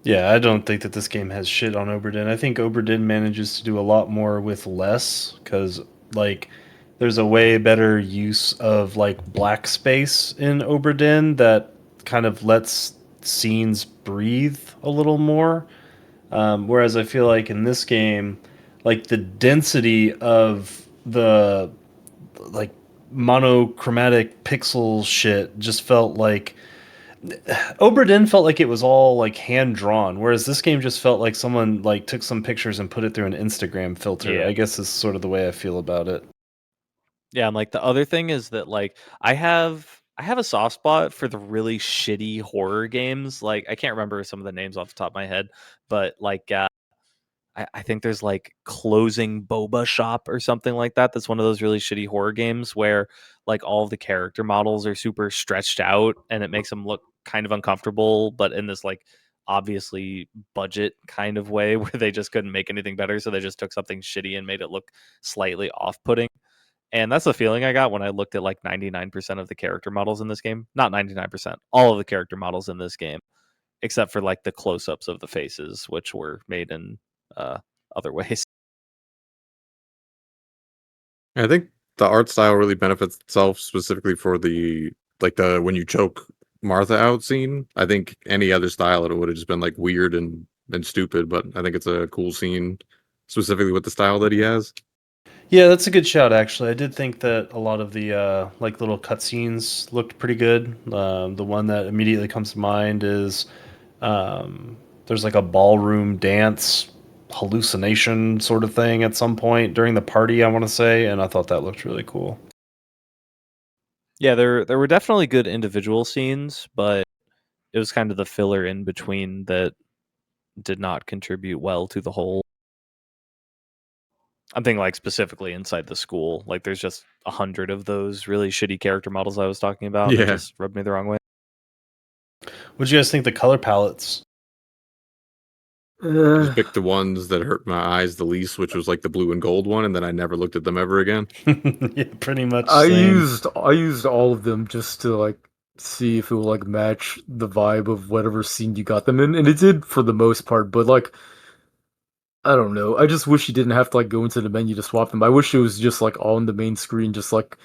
Yeah, I don't think that this game has shit on Oberdin. I think Oberdin manages to do a lot more with less because, like, there's a way better use of like black space in Oberdin that kind of lets scenes breathe a little more. Whereas I feel like in this game, like the density of the like monochromatic pixel shit just felt like Oberdin felt like it was all like hand drawn, whereas this game just felt like someone like took some pictures and put it through an Instagram filter. Yeah. I guess is sort of the way I feel about it. Yeah, and like the other thing is that like I have a soft spot for the really shitty horror games. Like I can't remember some of the names off the top of my head, but like I think there's like Closing Boba Shop or something like that. That's one of those really shitty horror games where like all of the character models are super stretched out and it makes them look kind of uncomfortable, but in this like obviously budget kind of way where they just couldn't make anything better, so they just took something shitty and made it look slightly off-putting. And that's the feeling I got when I looked at like 99% of the character models in this game. Not 99%, all of the character models in this game, except for like the close ups of the faces, which were made in uh, other ways. I think the art style really benefits itself specifically for the when you choke Martha out scene. I think any other style it would have just been like weird and stupid, but I think it's a cool scene specifically with the style that he has. Yeah, that's a good shout. Actually, I did think that a lot of the like little cutscenes looked pretty good. The one that immediately comes to mind is there's like a ballroom dance hallucination sort of thing at some point during the party, I want to say, and I thought that looked really cool. Yeah, there were definitely good individual scenes, but it was kind of the filler in between that did not contribute well to the whole. I'm thinking like specifically inside the school. Like there's just 100 of those really shitty character models I was talking about, and it Yeah. just rubbed me the wrong way. What do you guys think the color palettes? I Uh, just picked the ones that hurt my eyes the least, which was like the blue and gold one, and then I never looked at them ever again. Yeah, pretty much same. I used all of them just to like see if it will like match the vibe of whatever scene you got them in, and it did for the most part. But like I don't know. I just wish you didn't have to like go into the menu to swap them. I wish it was just like on the main screen, just like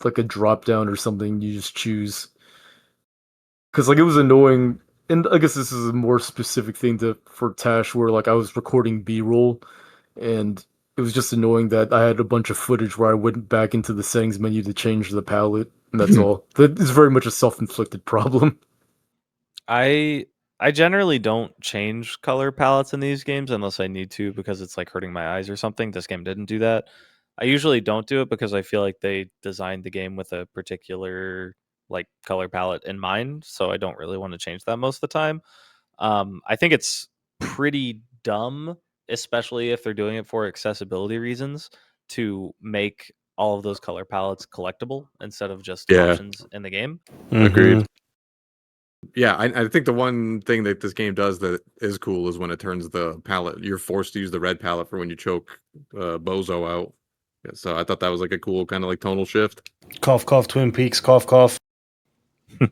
a drop down or something. You just choose because like it was annoying. And I guess this is a more specific thing to for Tash, where like I was recording B-roll, and it was just annoying that I had a bunch of footage where I went back into the settings menu to change the palette, and that's all. That is very much a self-inflicted problem. I I generally don't change color palettes in these games unless I need to because it's like hurting my eyes or something. This game didn't do that. I usually don't do it because I feel like they designed the game with a particular like color palette in mind, so I don't really want to change that most of the time. I think it's pretty dumb, especially if they're doing it for accessibility reasons, to make all of those color palettes collectible instead of just Yeah, options in the game. agreed. Yeah, I think the one thing that this game does that is cool is when it turns the palette. You're forced to use the red palette for when you choke Bozo out. Yeah, so I thought that was like a cool kind of like tonal shift. Cough, cough, Twin Peaks, cough, cough. I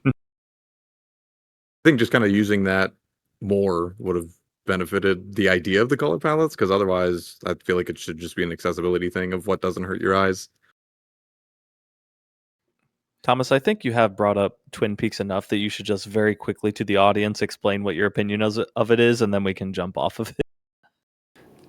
think just kind of using that more would have benefited the idea of the color palettes because otherwise I feel like it should just be an accessibility thing of what doesn't hurt your eyes. Thomas, I think you have brought up Twin Peaks enough that you should just very quickly to the audience explain what your opinion of it is, and then we can jump off of it.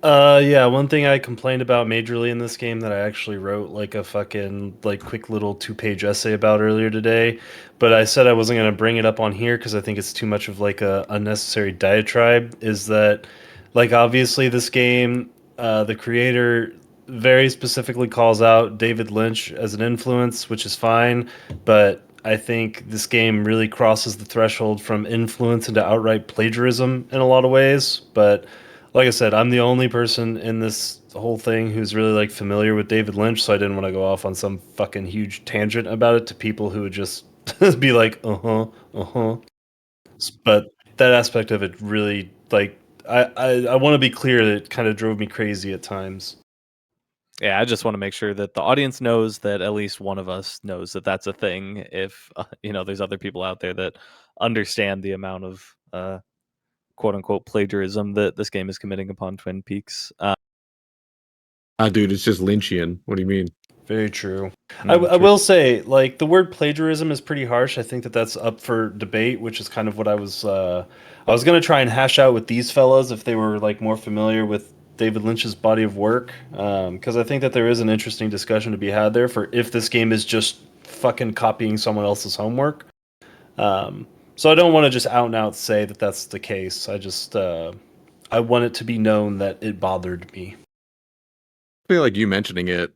Yeah, one thing I complained about majorly in this game that I actually wrote like a fucking like quick little 2-page essay about earlier today, but I said I wasn't gonna bring it up on here because I think it's too much of like a unnecessary diatribe. Is that like obviously this game, the creator very specifically calls out David Lynch as an influence, which is fine, but I think this game really crosses the threshold from influence into outright plagiarism in a lot of ways, but like I said, I'm the only person in this whole thing who's really like familiar with David Lynch, so I didn't want to go off on some fucking huge tangent about it to people who would just be like, uh huh. But that aspect of it really like I want to be clear that it kind of drove me crazy at times. Yeah, I just want to make sure that the audience knows that at least one of us knows that that's a thing. If there's other people out there that understand the amount of quote unquote plagiarism that this game is committing upon Twin Peaks. Ah, dude, it's just Lynch-ian. What do you mean? Very true. I True. will say, like, the word plagiarism is pretty harsh. I think that that's up for debate, which is kind of what I was gonna try and hash out with these fellas if they were like more familiar with David Lynch's body of work, because I think that there is an interesting discussion to be had there for if this game is just fucking copying someone else's homework. Um, so I don't want to just out and out say that that's the case. I want it to be known that it bothered me. I feel like you mentioning it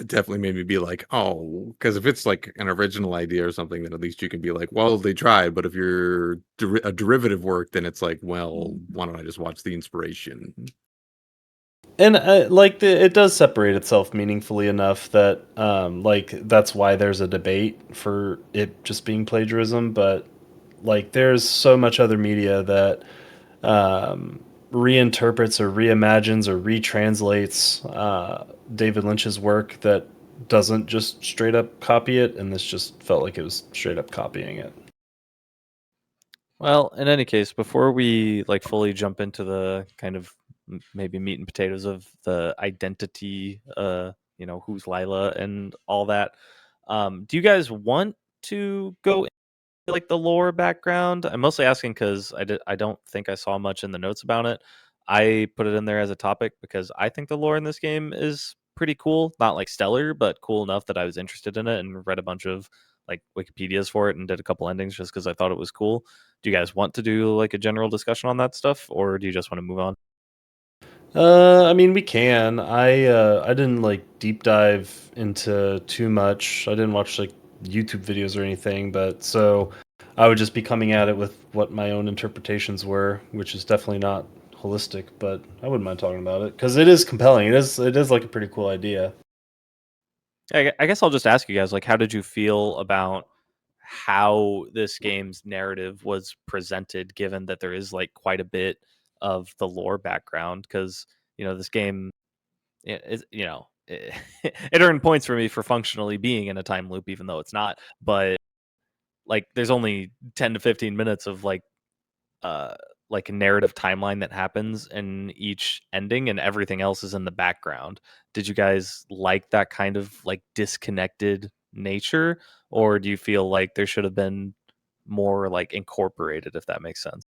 definitely made me be like, oh, because if it's like an original idea or something, then at least you can be like, well, they tried. But if you're a derivative work, then it's like, well, why don't I just watch the inspiration? And like it does separate itself meaningfully enough that like that's why there's a debate for it just being plagiarism. But like there's so much other media that reinterprets or reimagines or retranslates David Lynch's work that doesn't just straight up copy it, and this just felt like it was straight up copying it. Well, in any case, before we like fully jump into the kind of maybe meat and potatoes of the identity, who's Lila and all that, do you guys want to go into like the lore background? I'm mostly asking because I don't think I saw much in the notes about it. I put it in there as a topic because I think the lore in this game is pretty cool. Not like stellar, but cool enough that I was interested in it and read a bunch of like Wikipedias for it and did a couple endings just because I thought it was cool. Do you guys want to do like a general discussion on that stuff, or do you just want to move on? I mean, we can. I didn't like deep dive into too much. I didn't watch like YouTube videos or anything, but so I would just be coming at it with what my own interpretations were, which is definitely not holistic, but I wouldn't mind talking about it because it is compelling. It is like a pretty cool idea. I guess I'll just ask you guys, like, how did you feel about how this game's narrative was presented, given that there is like quite a bit of the lore background? Because this game, it earned points for me for functionally being in a time loop, even though it's not. But like, there's only 10 to 15 minutes of like like a narrative timeline that happens in each ending, and everything else is in the background. Did you guys like that kind of like disconnected nature, or do you feel like there should have been more like incorporated, if that makes sense?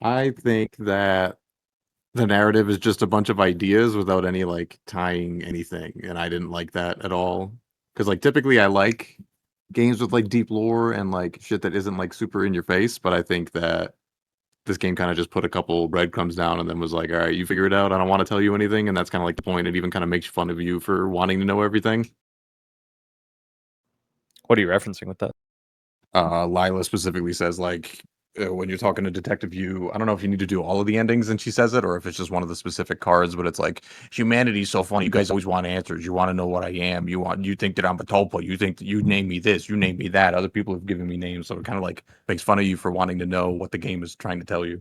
I think that the narrative is just a bunch of ideas without any like tying anything, and I didn't like that at all. Because like typically I like games with like deep lore and like shit that isn't like super in your face, but I think that this game kind of just put a couple breadcrumbs down and then was like, all right, you figure it out. I don't want to tell you anything, and that's kind of like the point. It even kind of makes fun of you for wanting to know everything. What are you referencing with that? Lila specifically says like when you're talking to Detective Yu, I don't know if you need to do all of the endings and she says it, or if it's just one of the specific cards. But it's like humanity's so funny. You guys always want answers. You want to know what I am. You think that I'm a Tulpa. You think that you name me this. You name me that. Other people have given me names, so it kind of like makes fun of you for wanting to know what the game is trying to tell you.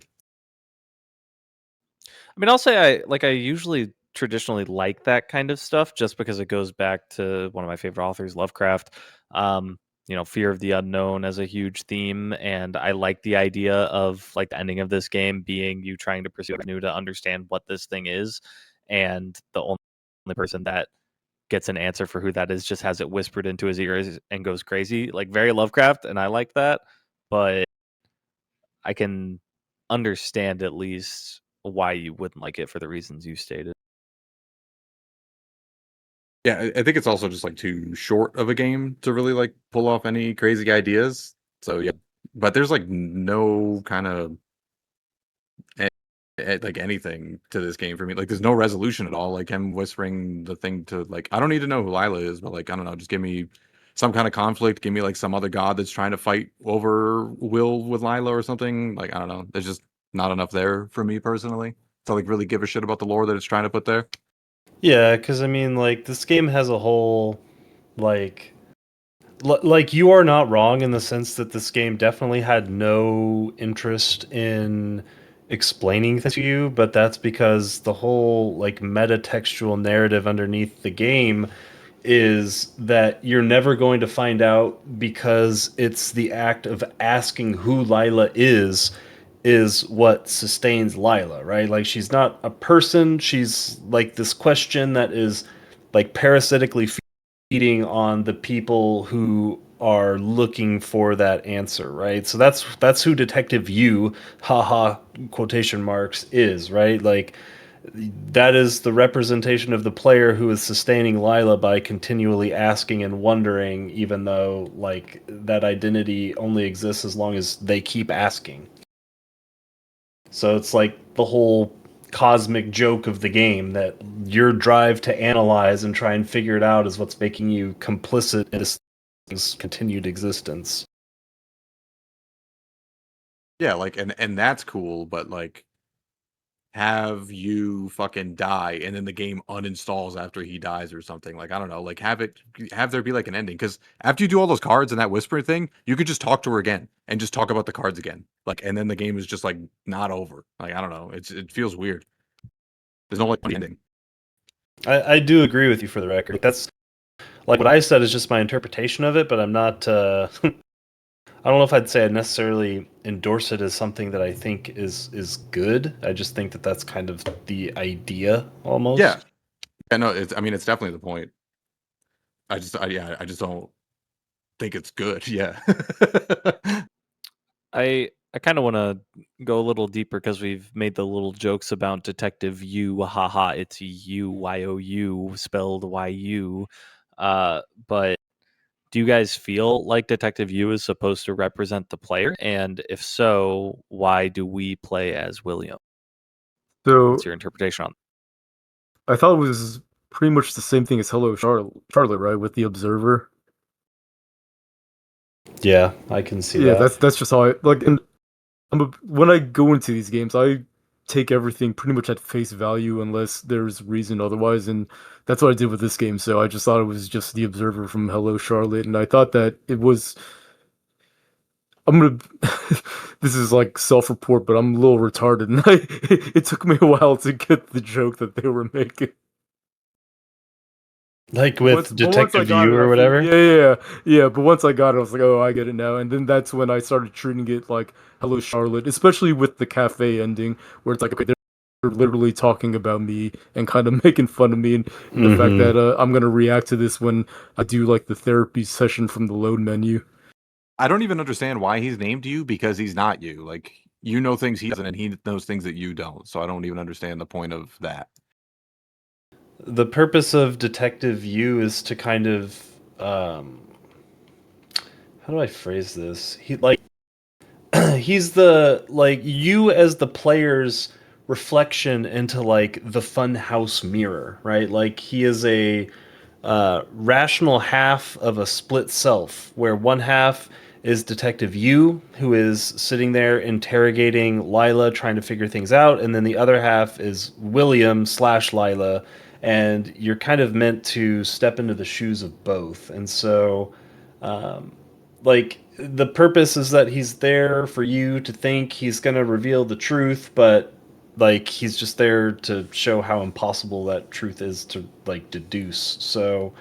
I mean, I'll say I usually traditionally like that kind of stuff just because it goes back to one of my favorite authors, Lovecraft. Fear of the unknown as a huge theme, and I like the idea of like the ending of this game being you trying to pursue new to understand what this thing is, and the only person that gets an answer for who that is just has it whispered into his ears and goes crazy. Like very Lovecraft, and I like that, but I can understand at least why you wouldn't like it for the reasons you stated. Yeah, I think it's also just like too short of a game to really like pull off any crazy ideas. So yeah, but there's like no kind of like anything to this game for me. Like there's no resolution at all. Like him whispering the thing to like I don't need to know who Lila is, but like I don't know, just give me some kind of conflict. Give me like some other god that's trying to fight over Will with Lila or something. Like I don't know. There's just not enough there for me personally to like really give a shit about the lore that it's trying to put there. Yeah, because I mean, like this game has a whole like like you are not wrong in the sense that this game definitely had no interest in explaining things to you, but that's because the whole like meta-textual narrative underneath the game is that you're never going to find out because it's the act of asking who Lila is what sustains Lila, right? Like she's not a person, she's like this question that is like parasitically feeding on the people who are looking for that answer, right? So that's who Detective Yu, haha, quotation marks, is, right? Like that is the representation of the player who is sustaining Lila by continually asking and wondering, even though like that identity only exists as long as they keep asking. So it's like the whole cosmic joke of the game that your drive to analyze and try and figure it out is what's making you complicit in this thing's continued existence. Yeah, like and that's cool, but like have you fucking die and then the game uninstalls after he dies or something. Like I don't know, like have there be like an ending because after you do all those cards and that whisper thing, you could just talk to her again and just talk about the cards again. Like and then the game is just like not over. Like I don't know, it feels weird. There's no like ending. I do agree with you for the record. That's like what I said is just my interpretation of it, but I'm not. I don't know if I'd say I necessarily endorse it as something that I think is good. I just think that that's kind of the idea almost. Yeah, no, it's I mean it's definitely the point. I just don't think it's good. Yeah. I kind of want to go a little deeper because we've made the little jokes about Detective Yu, haha, it's UYOU spelled YU. But do you guys feel like Detective Yu is supposed to represent the player? And if so, why do we play as William? So What's your interpretation on? I thought it was pretty much the same thing as Hello Charlotte, right? With the Observer. Yeah, I can see Yeah, that. that's just how I like. And when I go into these games, I take everything pretty much at face value unless there's reason otherwise, and that's what I did with this game. So I just thought it was just the Observer from Hello Charlotte, and I thought that it was. I'm gonna. This is like self-report, but I'm a little retarded, and it took me a while to get the joke that they were making. Like Once, with but once I Detective got U it, or I whatever. figured, yeah. But once I got it, I was like, oh, I get it now. And then that's when I started treating it like Hello Charlotte, especially with the cafe ending, where it's like, okay, they're literally talking about me and kind of making fun of me, and the fact Mm-hmm. that I'm gonna react to this when I do like the therapy session from the load menu. I don't even understand why he's named you because he's not you. Like you know things he doesn't, and he knows things that you don't. So I don't even understand the point of that. The purpose of Detective U is to kind of how do I phrase this? He's the like you as the player's reflection into like the fun house mirror, right? Like he is a rational half of a split self, where one half is Detective Yu, who is sitting there interrogating Lila, trying to figure things out, and then the other half is William slash Lila, and you're kind of meant to step into the shoes of both. And so, like, the purpose is that he's there for you to think he's going to reveal the truth, but like he's just there to show how impossible that truth is to like deduce. So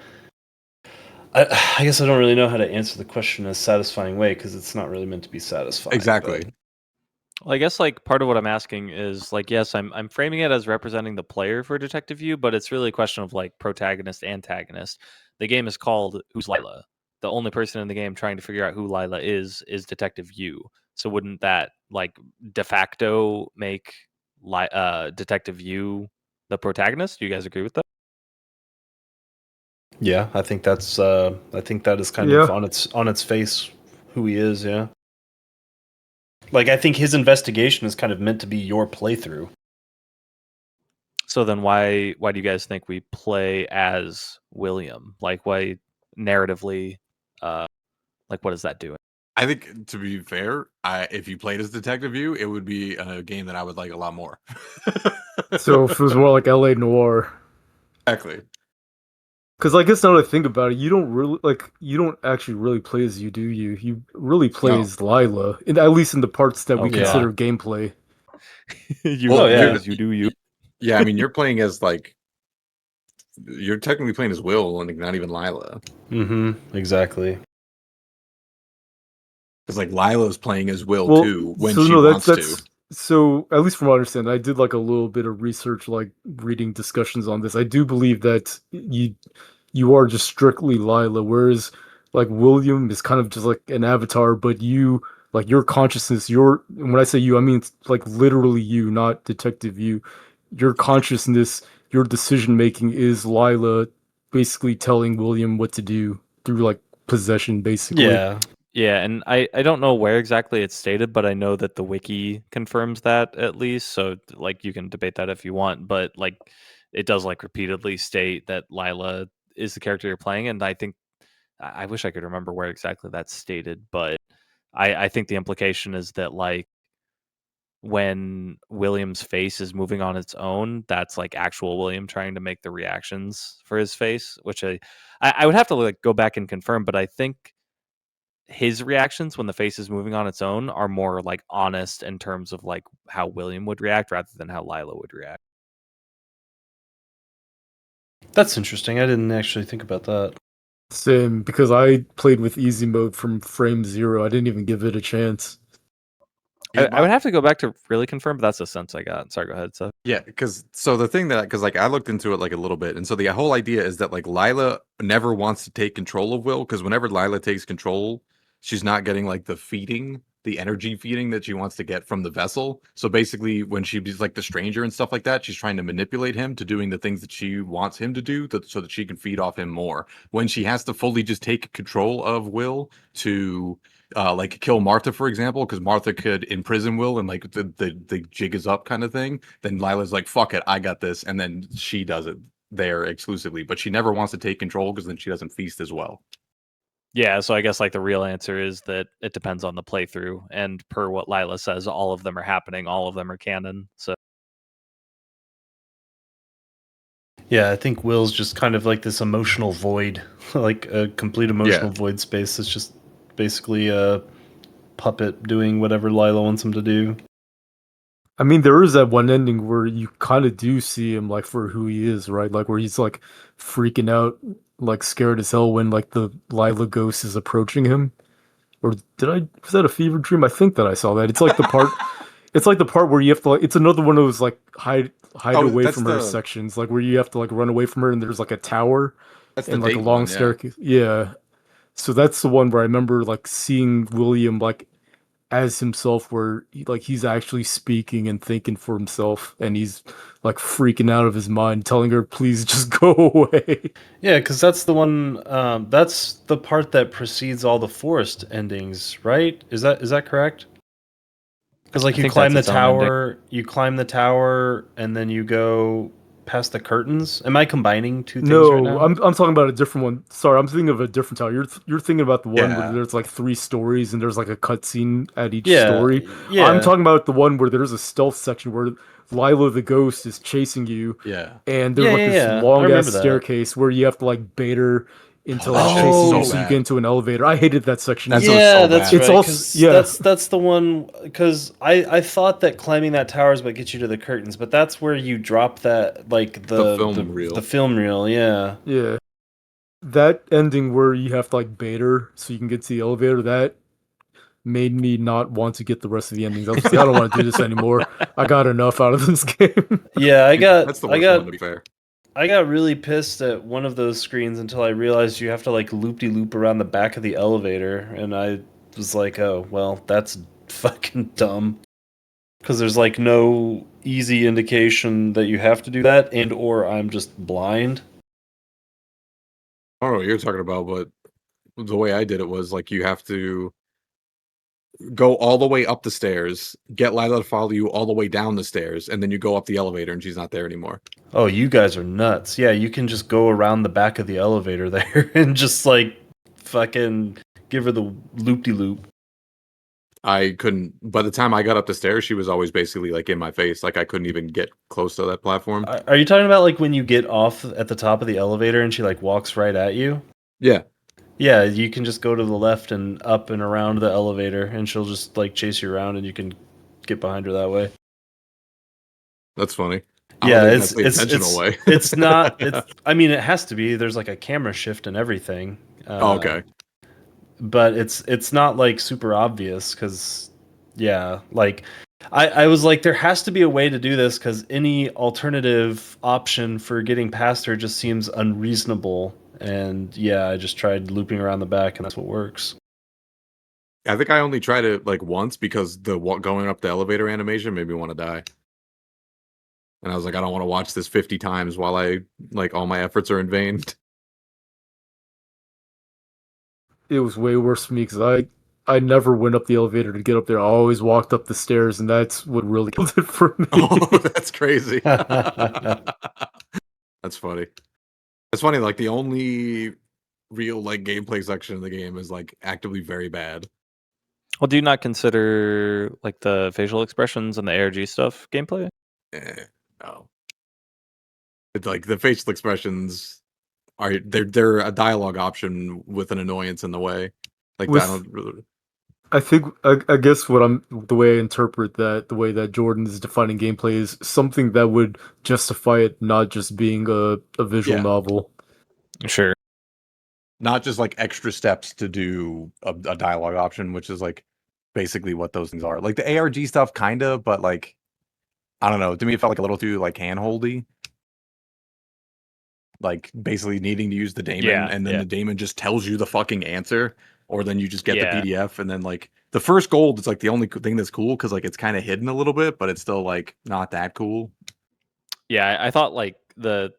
I guess I don't really know how to answer the question in a satisfying way because it's not really meant to be satisfying. Exactly. But Well, I guess like part of what I'm asking is like, yes, I'm framing it as representing the player for Detective View, but it's really a question of like protagonist, antagonist. The game is called Who's Lila? The only person in the game trying to figure out who Lila is Detective View. So wouldn't that like de facto make Detective View the protagonist? Do you guys agree with that? yeah, I think that is kind of Yeah. on its face who he is. Yeah, like I think his investigation is kind of meant to be your playthrough. So then why do you guys think we play as William? Like why narratively like what does that do? I think to be fair, if you played as Detective View, it would be a game that I would like a lot more. So if it was more like LA Noir. Exactly. Because I guess now that I think about it, you don't actually really play as you, do you? You really play No. as Lila, at least in the parts that we Oh Yeah. consider gameplay. You Well, Oh play yeah. as you do you. yeah, I mean, you're playing as like you're technically playing as Will and not even Lila. Mm-hmm. Exactly. Because like Lila's playing as Will Well, too when so she no, wants to. that's so at least from what I understand, I did like a little bit of research, like reading discussions on this. I do believe that you are just strictly Lila, whereas like William is kind of just like an avatar, but you like your consciousness, your and when I say you, I mean it's like literally you, not Detective you. Your consciousness, your decision making is Lila basically telling William what to do through like possession, basically. Yeah. Yeah, and I don't know where exactly it's stated, but I know that the wiki confirms that at least. So like you can debate that if you want, but like it does like repeatedly state that Lila is the character you're playing, and I think I wish I could remember where exactly that's stated, but I think the implication is that like when William's face is moving on its own, that's like actual William trying to make the reactions for his face, which I would have to like go back and confirm, but I think his reactions when the face is moving on its own are more like honest in terms of like how William would react rather than how Lila would react. That's interesting. I didn't actually think about that. Same, because I played with easy mode from frame zero. I didn't even give it a chance. I would have to go back to really confirm, but that's the sense I got. Sorry, go ahead. So Yeah, because so the thing that because like I looked into it like a little bit, and so the whole idea is that like Lila never wants to take control of Will because whenever Lila takes control, she's not getting like the energy feeding that she wants to get from the vessel. So basically, when she's like the stranger and stuff like that, she's trying to manipulate him to doing the things that she wants him to do, so that she can feed off him more. When she has to fully just take control of Will to like kill Martha, for example, because Martha could imprison Will and like the jig is up kind of thing. Then Lila's like, "Fuck it, I got this," and then she does it there exclusively. But she never wants to take control because then she doesn't feast as well. yeah, so I guess like the real answer is that it depends on the playthrough, and per what Lila says, all of them are happening, all of them are canon. So Yeah, I think Will's just kind of like this emotional void, like a complete emotional Yeah, void space. It's just basically a puppet doing whatever Lila wants him to do. I mean, there is that one ending where you kind of do see him like for who he is, right? Like where he's like freaking out, like scared as hell when like the Lila ghost is approaching him. Or was that a fever dream? I think that I saw that. It's like the part where you have to like, it's another one of those like hide Oh, away from her sections, like where you have to like run away from her and there's like a tower that's the and like a date long one, yeah. staircase. Yeah. So that's the one where I remember like seeing William like as himself where like he's actually speaking and thinking for himself and he's like freaking out of his mind telling her please just go away. Yeah, because that's the one. That's the part that precedes all the forest endings, right? Is that correct? Because I like think that's its own ending. you climb the tower, and then you go past the curtains. Am I combining two things right No, now? I'm talking about a different one. Sorry, I'm thinking of a different tower. You're thinking about the one where Yeah. there's like three stories and there's like a cutscene at each Yeah, story. I'm yeah, talking about the one where there's a stealth section where Lila the ghost is chasing you, Yeah. and there's yeah, like yeah, this yeah. I long ass remember that. staircase where you have to like bait her Oh, into that like shit is chasing you so so you Oh, get bad. into an elevator. I hated that section That either. sounds yeah, so that's bad. It's right. also Because yeah. that's the one. Because I thought that climbing that tower is what gets you to the curtains, but that's where you drop that like The the film the reel. film reel. Yeah. Yeah. That ending where you have to like bait her so you can get to the elevator, that made me not want to get the rest of the endings. I was just like, I don't want to do this anymore. I got enough out of this game. Yeah, That's the worst one, to be fair. I got really pissed at one of those screens until I realized you have to like loop de loop around the back of the elevator, and I was like, oh well, that's fucking dumb. Because there's like no easy indication that you have to do that, and or I'm just blind. I don't know what you're talking about, but the way I did it was like you have to go all the way up the stairs, get Lila to follow you all the way down the stairs, and then you go up the elevator and she's not there anymore. Oh, you guys are nuts. Yeah, you can just go around the back of the elevator there and just like fucking give her the loop de loop. I couldn't. By the time I got up the stairs, she was always basically like in my face. Like I couldn't even get close to that platform. Are you talking about like when you get off at the top of the elevator and she like walks right at you? Yeah, Yeah, you can just go to the left and up and around the elevator, and she'll just like chase you around, and you can get behind her that way. that's funny. I don't Yeah, think that's the intentional way. it's not it's. I mean, it has to be. There's like a camera shift and everything, Oh, okay. but it's not like super obvious because yeah, like I was like there has to be a way to do this because any alternative option for getting past her just seems unreasonable. And yeah, I just tried looping around the back, and that's what works. I think I only tried it like once because the going up the elevator animation made me want to die. And I was like, I don't want to watch this 50 times while I like all my efforts are in vain. It was way worse for me because I never went up the elevator to get up there. I always walked up the stairs, and that's what really killed it for Oh, me. that's crazy. That's funny. It's funny, like the only real like gameplay section of the game is like actively very bad. Well, do you not consider like the facial expressions and the ARG stuff gameplay? No. It's like the facial expressions are they're a dialogue option with an annoyance in the way. Like I With don't really. I think I guess what I'm the way I interpret that the way that Jordan is defining gameplay is something that would justify it not just being a visual Yeah. novel. Sure. Not just like extra steps to do a dialogue option, which is like basically what those things are. Like the ARG stuff, kind of, but like I don't know. To me, it felt like a little too like handholdy. Like basically needing to use the daemon, Yeah. and then Yeah. the daemon just tells you the fucking answer, or then you just get the Yeah. PDF, and then like the first gold is like the only thing that's cool because like it's kind of hidden a little bit, but it's still like not that cool. Yeah. I thought like the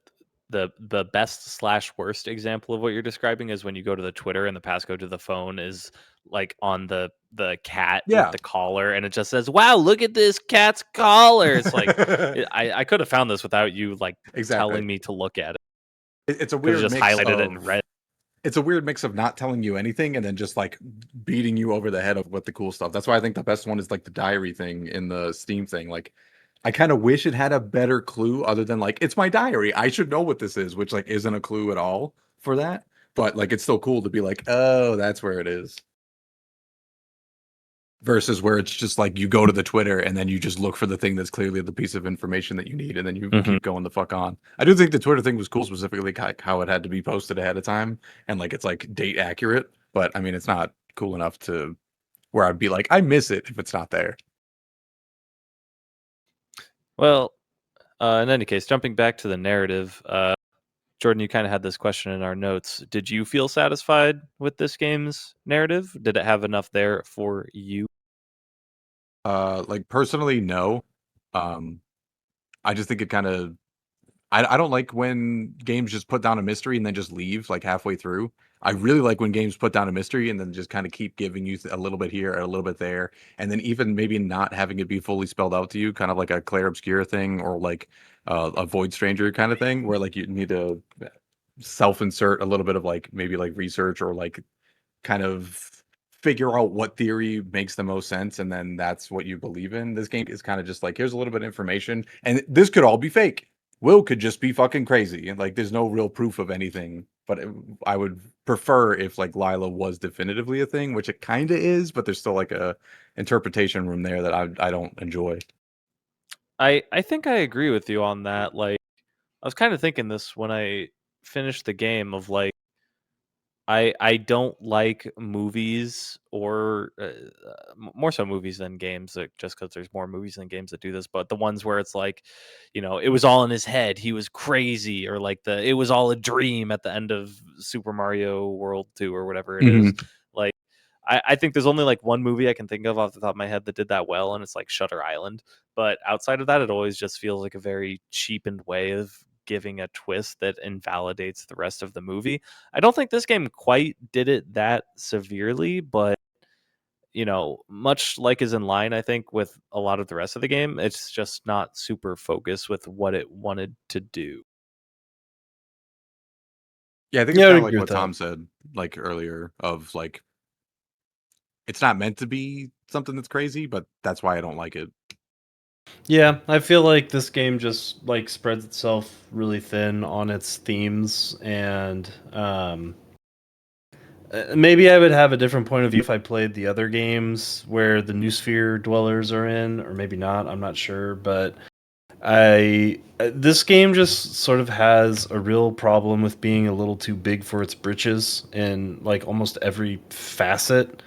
best slash worst example of what you're describing is when you go to the Twitter and the passcode to the phone is like on the cat with Yeah. the collar, and it just says, "Wow, look at this cat's collar." It's like I could have found this without you like Exactly. telling me to look at it It's a because it weird just mix highlighted it in of red. it's a weird mix of not telling you anything and then just like beating you over the head of with the cool stuff. That's why I think the best one is like the diary thing in the Steam thing. Like I kind of wish it had a better clue other than like it's my diary. I should know what this is, which like isn't a clue at all for that. But like it's still cool to be like, oh, that's where it is. versus where it's just like you go to the Twitter and then you just look for the thing that's clearly the piece of information that you need, and then you keep going the fuck on. I do think the Twitter thing was cool, specifically how it had to be posted ahead of time and like it's like date accurate. But I mean, it's not cool enough to where I'd be like, I miss it if it's not there. Well, in any case, jumping back to the narrative, Jordan, you kind of had this question in our notes. Did you feel satisfied with this game's narrative? Did it have enough there for you? Like personally, no. I just think it kind of I don't like when games just put down a mystery and then just leave like halfway through. I really like when games put down a mystery and then just kind of keep giving you a little bit here, a little bit there, and then even maybe not having it be fully spelled out to you, kind of like a Clair Obscura thing or like a Void Stranger kind of thing, where like you need to self-insert a little bit of like maybe like research or like kind of figure out what theory makes the most sense, and then that's what you believe in. This game is kind of just like, here's a little bit of information, and this could all be fake. Will could just be fucking crazy, and like there's no real proof of anything. But I would prefer if like Lila was definitively a thing, which it kind of is, but there's still like a interpretation room there that I don't enjoy. I think I agree with you on that. Like, I was kind of thinking this when I finished the game of like, I don't like movies or more so movies than games, just because there's more movies than games that do this. But the ones where it's like, it was all in his head, he was crazy, or like it was all a dream at the end of Super Mario World 2 or whatever it is. Like, I think there's only like one movie I can think of off the top of my head that did that well, and it's like Shutter Island. But outside of that, it always just feels like a very cheapened way of giving a twist that invalidates the rest of the movie. I don't think this game quite did it that severely, but much like is in line, I think, with a lot of the rest of the game, it's just not super focused with what it wanted to do. Yeah, I think Yeah, it's I kind would of like agree with what that. Tom said like earlier of like it's not meant to be something that's crazy, but that's why I don't like it. Yeah, I feel like this game just like spreads itself really thin on its themes, and maybe I would have a different point of view if I played the other games where the New Sphere dwellers are in, or maybe not. I'm not sure, but this game just sort of has a real problem with being a little too big for its britches in like almost every facet,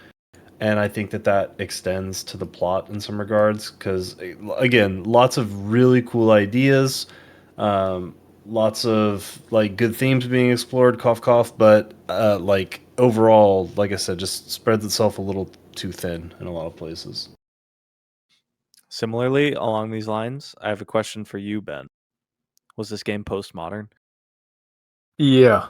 and I think that extends to the plot in some regards because again, lots of really cool ideas, um, lots of like good themes being explored, cough cough, but like overall, like I said, just spreads itself a little too thin in a lot of places. Similarly, along these lines, I have a question for you, Ben. Was this game postmodern? Yeah.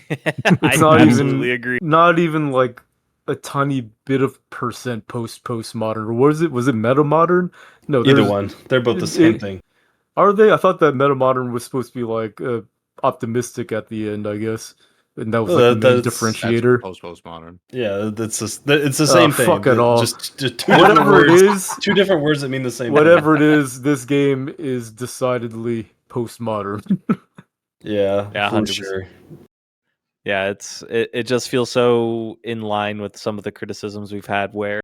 It's I not absolutely even agree. not even like a tiny bit of percent postmodern. Or was it? Was it meta modern? No, Either there's one, they're both the it, same it, thing. are they? I thought that meta modern was supposed to be like optimistic at the end, I guess. And that was Well, like the main that's That's differentiator. postmodern. yeah, it's the same thing. Fuck it all. Just two different Whatever it words, is, two different words that mean the same thing. whatever it is, this game is decidedly postmodern. Yeah, Yeah, for 100%. sure. Yeah, it just feels so in line with some of the criticisms we've had where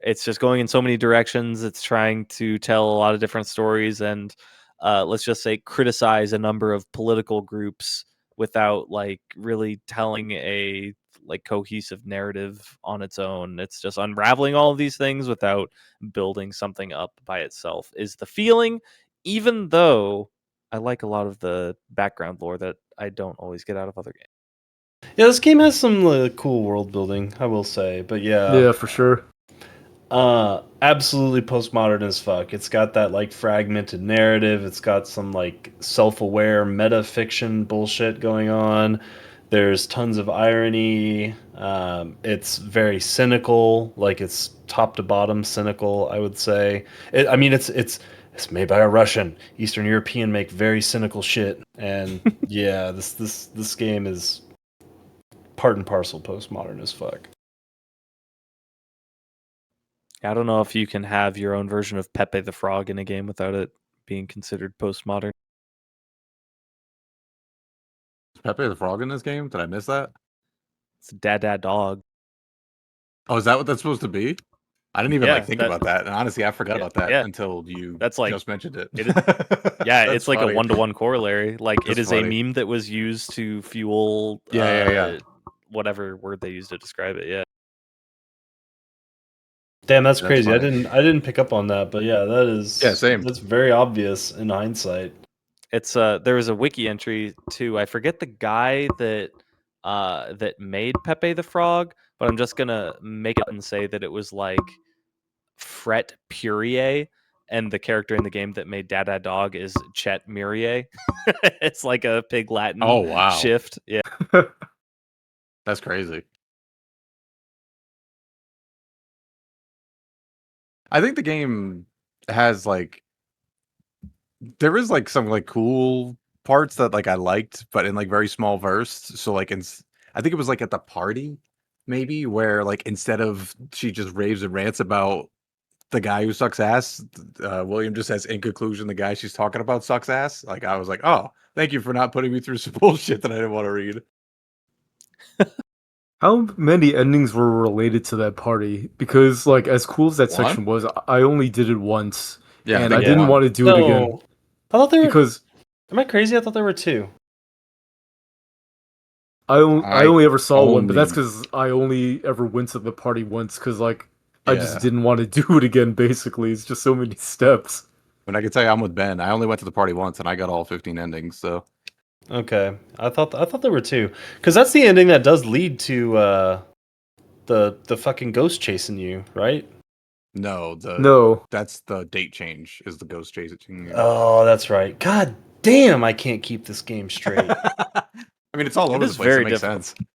it's just going in so many directions. It's trying to tell a lot of different stories and let's just say criticize a number of political groups without like really telling a like cohesive narrative on its own. It's just unraveling all of these things without building something up by itself is the feeling, even though I like a lot of the background lore that I don't always get out of other games. Yeah, this game has some cool world building, I will say. But yeah, Yeah, for sure. absolutely postmodern as fuck. It's got that like fragmented narrative. It's got some like self-aware meta fiction bullshit going on. There's tons of irony. It's very cynical, like it's top to bottom cynical, I would say. I mean, it's made by a Russian. Eastern European make very cynical shit, and yeah, this game is part and parcel postmodern as fuck. I don't know if you can have your own version of Pepe the Frog in a game without it being considered postmodern. Is Pepe the Frog in this game? Did I miss that? It's Dad Dad Dog. Oh, is that what that's supposed to be? I didn't even Yeah, like think that- about that, and honestly, I forgot about that yeah. until you That's like- just mentioned it. it is- Yeah, That's it's like funny. a 1-to-1 corollary. Like it That's is funny. a meme that was used to fuel Yeah. whatever word they used to describe it. Yeah. Damn, that's That's crazy. I funny. didn't pick up on that, but yeah, that is same. That's very obvious in hindsight. It's there was a wiki entry too. I forget the guy that made Pepe the Frog, but I'm just gonna make it and say that it was like Fret Purier, and the character in the game that made Dada Dog is Chet Murier. It's like a pig Latin Oh wow, shift. Yeah. that's crazy. I think the game has like there is like some like cool parts that like I liked, but in like very small bursts. So like I think it was like at the party maybe where like instead of she just raves and rants about the guy who sucks ass, William just says in conclusion the guy she's talking about sucks ass. Like I was like, oh, thank you for not putting me through some bullshit that I didn't want to read. How many endings were related to that party? Because like as cool as that One? section was, I only did it once, Yeah, and I I think didn't one. want to do it again No, I thought there were. because Am I crazy? I thought there were two. I I only ever saw one, but only- that's because I only ever went to the party once because like I just Yeah. didn't want to do it again. Basically, it's just so many steps. When I can tell you I'm with Ben, I only went to the party once and I got all 15 endings. So Okay, I thought there were two, because that's the ending that does lead to the fucking ghost chasing you, right? no, No, that's the date change is the ghost chasing you. Oh, that's right. God damn, I can't keep this game straight. I mean, it's all It over the is place. It very makes difficult. sense.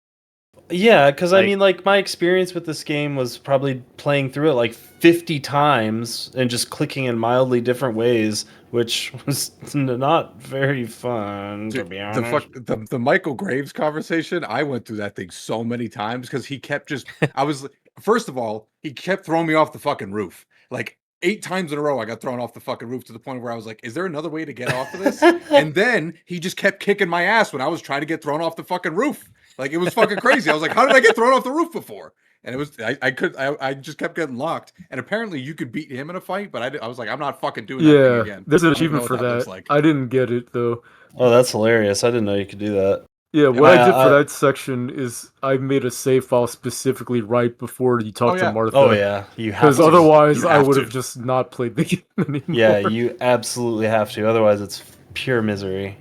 Yeah, because I Like- mean, like, my experience with this game was probably playing through it like 50 times and just clicking in mildly different ways, which was not very fun, to Dude, be the honest. the Michael Graves conversation, I went through that thing so many times because he kept just I was first of all, he kept throwing me off the fucking roof. Like 8 times in a row I got thrown off the fucking roof to the point where I was like, is there another way to get off of this? And then he just kept kicking my ass when I was trying to get thrown off the fucking roof. Like it was fucking crazy. I was like, how did I get thrown off the roof before? And it was I just kept getting locked. And apparently you could beat him in a fight, but I was like, I'm not fucking doing that thing yeah, again. there's an I don't even achievement know for what looks that. like. I didn't get it though. Oh, that's hilarious. I didn't know you could do that. Yeah, what I did for I- that section is I made a save file specifically right before you talk Oh, to yeah. Martha. Oh yeah, you have Because to. otherwise, You I have would to. have just not played the game anymore. Yeah, you absolutely have to. Otherwise, it's pure misery.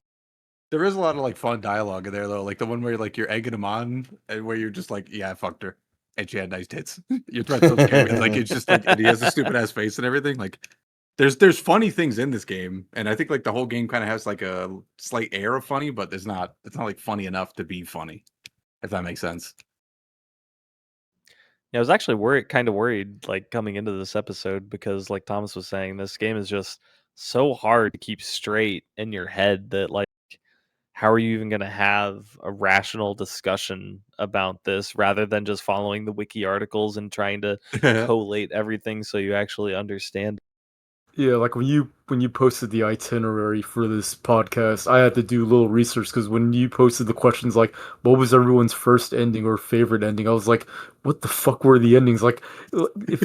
There is a lot of like fun dialogue in there though, like the one where like you're egging him on, and where you're just like, "Yeah, I fucked her, and she had nice tits." Your threats don't scare me. Like it's just like, and he has a stupid ass face and everything. Like, there's funny things in this game, and I think like the whole game kind of has like a slight air of funny, but it's not like funny enough to be funny, if that makes sense. Yeah, I was actually kind of worried, like coming into this episode, because, like Thomas was saying, this game is just so hard to keep straight in your head that, like, how are you even going to have a rational discussion about this rather than just following the wiki articles and trying to collate everything so you actually understand? Yeah, like when you posted the itinerary for this podcast, I had to do a little research because when you posted the questions like what was everyone's first ending or favorite ending, I was like, what the fuck were the endings? Like if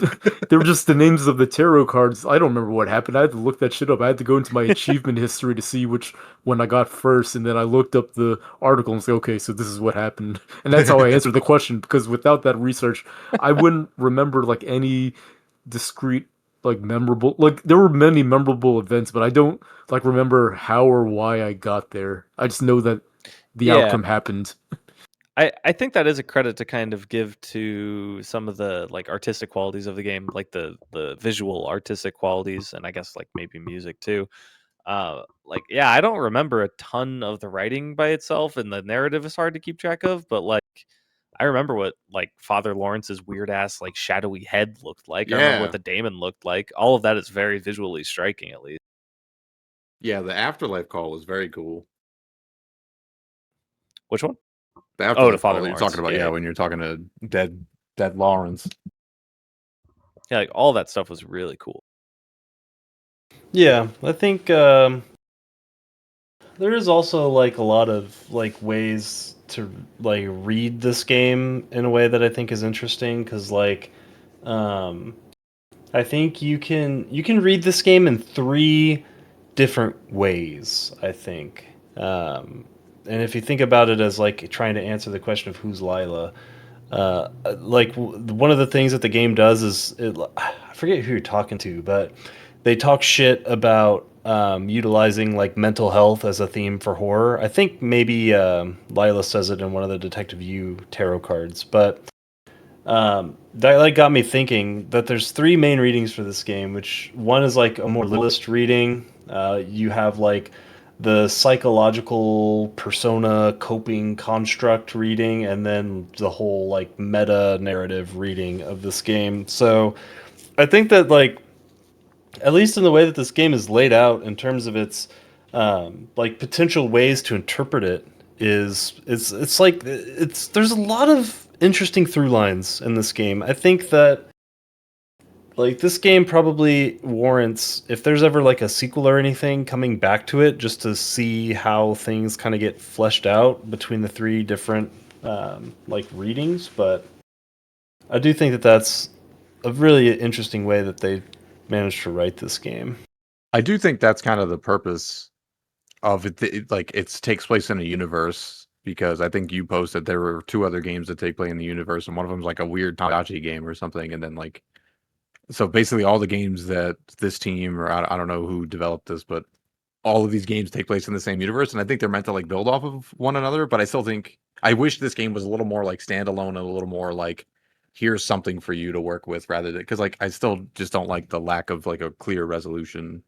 they were just the names of the tarot cards, I don't remember what happened. I had to look that shit up. I had to go into my achievement history to see which one I got first, and then I looked up the article and say, okay, so this is what happened. And that's how I answered the question because without that research, I wouldn't remember like any discrete like memorable like there were many memorable events, but I don't like remember how or why I got there. I just know that the Yeah. outcome happened. I think that is a credit to kind of give to some of the like artistic qualities of the game, like the visual artistic qualities, and I guess like maybe music too. Like yeah, I don't remember a ton of the writing by itself, and the narrative is hard to keep track of, but like I remember what like Father Lawrence's weird ass like shadowy head looked like. I remember Yeah. what the daemon looked like. All of that is very visually striking, at least. Yeah, the afterlife call was very cool. Which one? The afterlife Father call that you're Lawrence. talking about, Yeah. when you're talking to dead Lawrence. Yeah, like all that stuff was really cool. Yeah, I think there is also like a lot of like ways to like read this game in a way that I think is interesting because like I think you can read this game in three different ways. I think, and if you think about it as like trying to answer the question of who's Lila, one of the things that the game does is I forget who you're talking to, but they talk shit about utilizing like mental health as a theme for horror. I think maybe Lila says it in one of the Detective U tarot cards, but that like got me thinking that there's three main readings for this game, which one is like a more list reading. You have like the psychological persona coping construct reading, and then the whole like meta narrative reading of this game. So I think that like at least in the way that this game is laid out in terms of its like potential ways to interpret it is it's like it's there's a lot of interesting through lines in this game. I think that like this game probably warrants if there's ever like a sequel or anything coming back to it just to see how things kind of get fleshed out between the three different like readings. But I do think that that's a really interesting way that they managed to write this game. I do think that's kind of the purpose of it. Like it takes place in a universe because I think you posted there were two other games that take place in the universe, and one of them's like a weird Tamagotchi game or something, and then like so basically all the games that this team or I don't know who developed this, but all of these games take place in the same universe, and I think they're meant to like build off of one another. But I still think I wish this game was a little more like standalone and a little more like here's something for you to work with rather than because like I still just don't like the lack of like a clear resolution.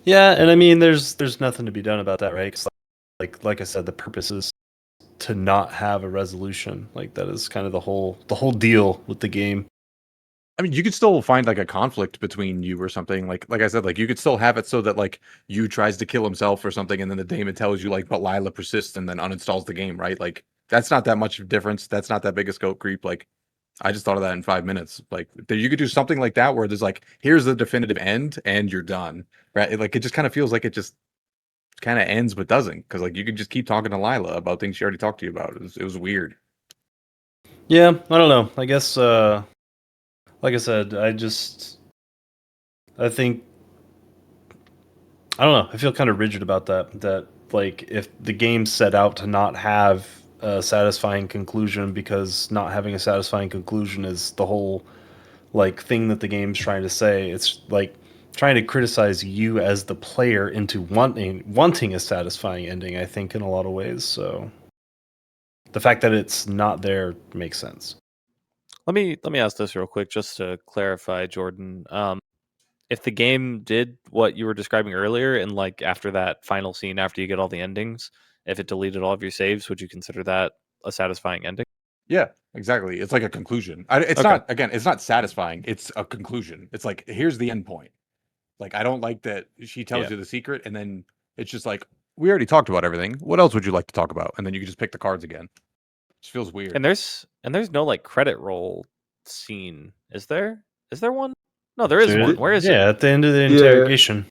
Yeah, and I mean, there's nothing to be done about that, right? 'Cause like I said, the purpose is to not have a resolution. Like that is kind of the whole deal with the game. I mean, you could still find like a conflict between you or something. Like I said, like you could still have it so that like you tries to kill himself or something, and then the daemon tells you like, but Lila persists and then uninstalls the game, right? Like that's not that much of a difference. That's not that big a scope creep. Like I just thought of that in 5 minutes. Like you could do something like that where there's like, here's the definitive end and you're done, right? Like it just kind of feels like it just kind of ends but doesn't because like you could just keep talking to Lila about things she already talked to you about. It was weird. Yeah, I don't know. I guess like I said, I think I don't know. I feel kind of rigid about that. That like if the game set out to not have a satisfying conclusion because not having a satisfying conclusion is the whole like thing that the game's trying to say. It's like trying to criticize you as the player into wanting a satisfying ending, I think, in a lot of ways. So the fact that it's not there makes sense. Let me ask this real quick just to clarify, Jordan. If the game did what you were describing earlier, and like after that final scene, after you get all the endings, if it deleted all of your saves, would you consider that a satisfying ending? Yeah, exactly. It's like a conclusion. It's Okay. not again. It's not satisfying. It's a conclusion. It's like here's the end point. Like I don't like that she tells Yeah. you the secret, and then it's just like we already talked about everything. What else would you like to talk about? And then you can just pick the cards again. Just feels weird. And there's no like credit roll scene, is there? Is there one? No, there is one. Where is it? Yeah, at the end of the Yeah, interrogation.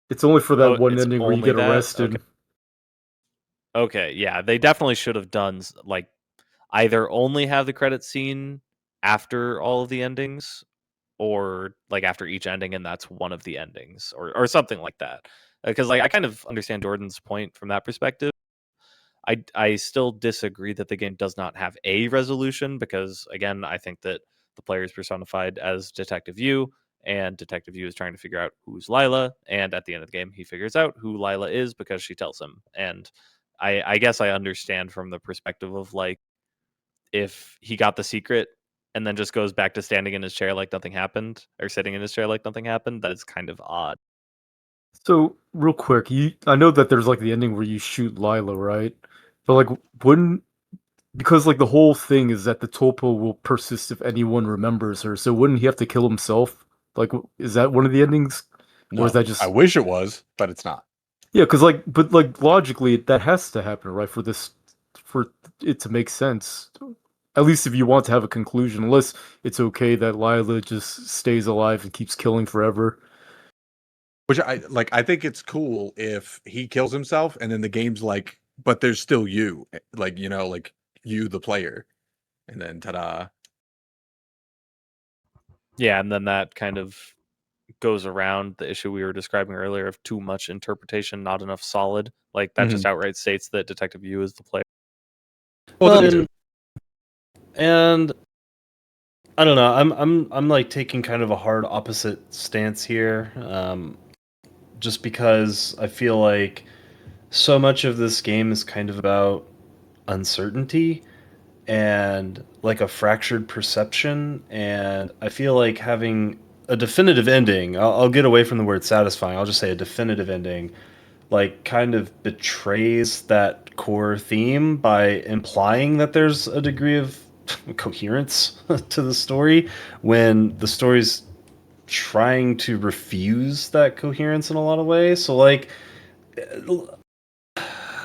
it's only for Oh, that one it's ending where you only get that. arrested. Okay, yeah, they definitely should have done like either only have the credit scene after all of the endings, or like after each ending, and that's one of the endings, or something like that. Because like I kind of understand Jordan's point from that perspective. I still disagree that the game does not have a resolution because again, I think that the player is personified as Detective U, and Detective U is trying to figure out who's Lila, and at the end of the game, he figures out who Lila is because she tells him. And I guess I understand from the perspective of like if he got the secret and then just goes back to standing in his chair like nothing happened, or sitting in his chair like nothing happened, that is kind of odd. So real quick, I know that there's like the ending where you shoot Lila, right? But like, wouldn't because like the whole thing is that the Tulpa will persist if anyone remembers her. So wouldn't he have to kill himself? Like, is that one of the endings, or is No, that I just wish it was, but it's not. yeah? Because like, but like logically, that has to happen, right? For it to make sense. At least if you want to have a conclusion, unless it's okay that Lila just stays alive and keeps killing forever. Which I like. I think it's cool if he kills himself, and then the game's like, but there's still you, like like you, the player, and then ta-da. Yeah, and then that kind of goes around the issue we were describing earlier of too much interpretation, not enough solid. Like that just outright states that Detective Yu is the player. Well, and I don't know. I'm like taking kind of a hard opposite stance here, just because I feel like so much of this game is kind of about uncertainty and like a fractured perception, and I feel like having a definitive ending. I'll get away from the word satisfying. I'll just say a definitive ending, like kind of betrays that core theme by implying that there's a degree of coherence to the story when the story's trying to refuse that coherence in a lot of ways. So like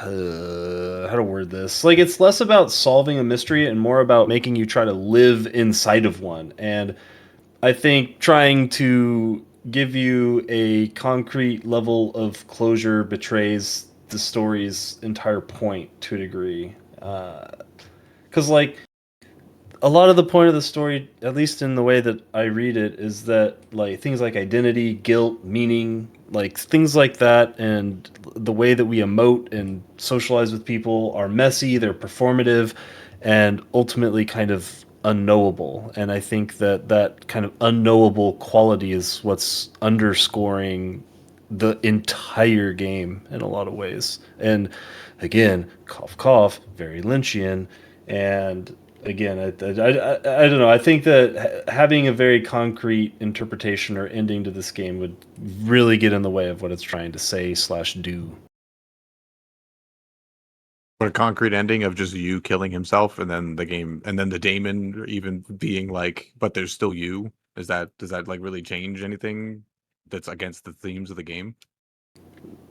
how to word this? Like it's less about solving a mystery and more about making you try to live inside of one. And I think trying to give you a concrete level of closure betrays the story's entire point to a degree. Because, like, a lot of the point of the story, at least in the way that I read it, is that, like, things like identity, guilt, meaning, like, things like that, and the way that we emote and socialize with people are messy, they're performative, and ultimately kind of unknowable. And I think that that kind of unknowable quality is what's underscoring the entire game in a lot of ways. And again, cough, cough, very Lynch-ian. And again, I don't know. I think that having a very concrete interpretation or ending to this game would really get in the way of what it's trying to say slash do. But a concrete ending of just you killing himself, and then the game, and then the daemon even being like, "But there's still you." Does that like really change anything that's against the themes of the game?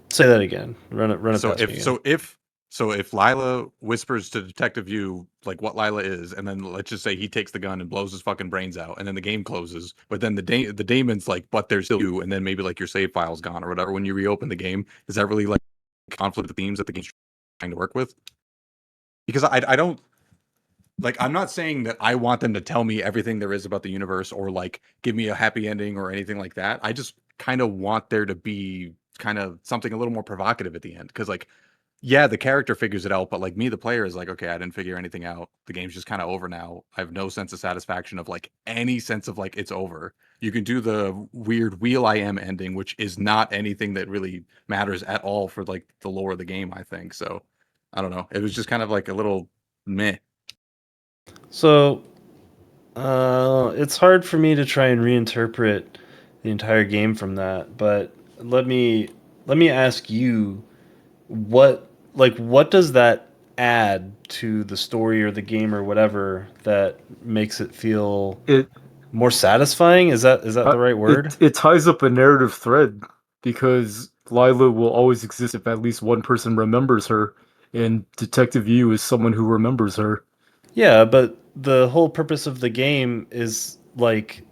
Say that again. Run it So past me if again. if Lila whispers to Detective Yu like what Lila is, and then let's just say he takes the gun and blows his fucking brains out, and then the game closes, but then the daemon's like, "But there's still you," and then maybe like your save file's gone or whatever. When you reopen the game, is that really like conflict of themes that the game's trying to work with? Because I don't like, I'm not saying that I want them to tell me everything there is about the universe or like give me a happy ending or anything like that. I just kind of want there to be kind of something a little more provocative at the end. Cause like, yeah, the character figures it out, but like me, the player is like, okay, I didn't figure anything out. The game's just kind of over now. I have no sense of satisfaction of like any sense of like it's over. You can do the weird Will.i.am ending, which is not anything that really matters at all for like the lore of the game, I think. So I don't know. It was just kind of like a little meh. So it's hard for me to try and reinterpret the entire game from that, but let me ask you what does that add to the story or the game or whatever that makes it feel It more satisfying? Is that the right word? it ties up a narrative thread because Lila will always exist if at least one person remembers her, and Detective Yu is someone who remembers her. Yeah, but the whole purpose of the game is like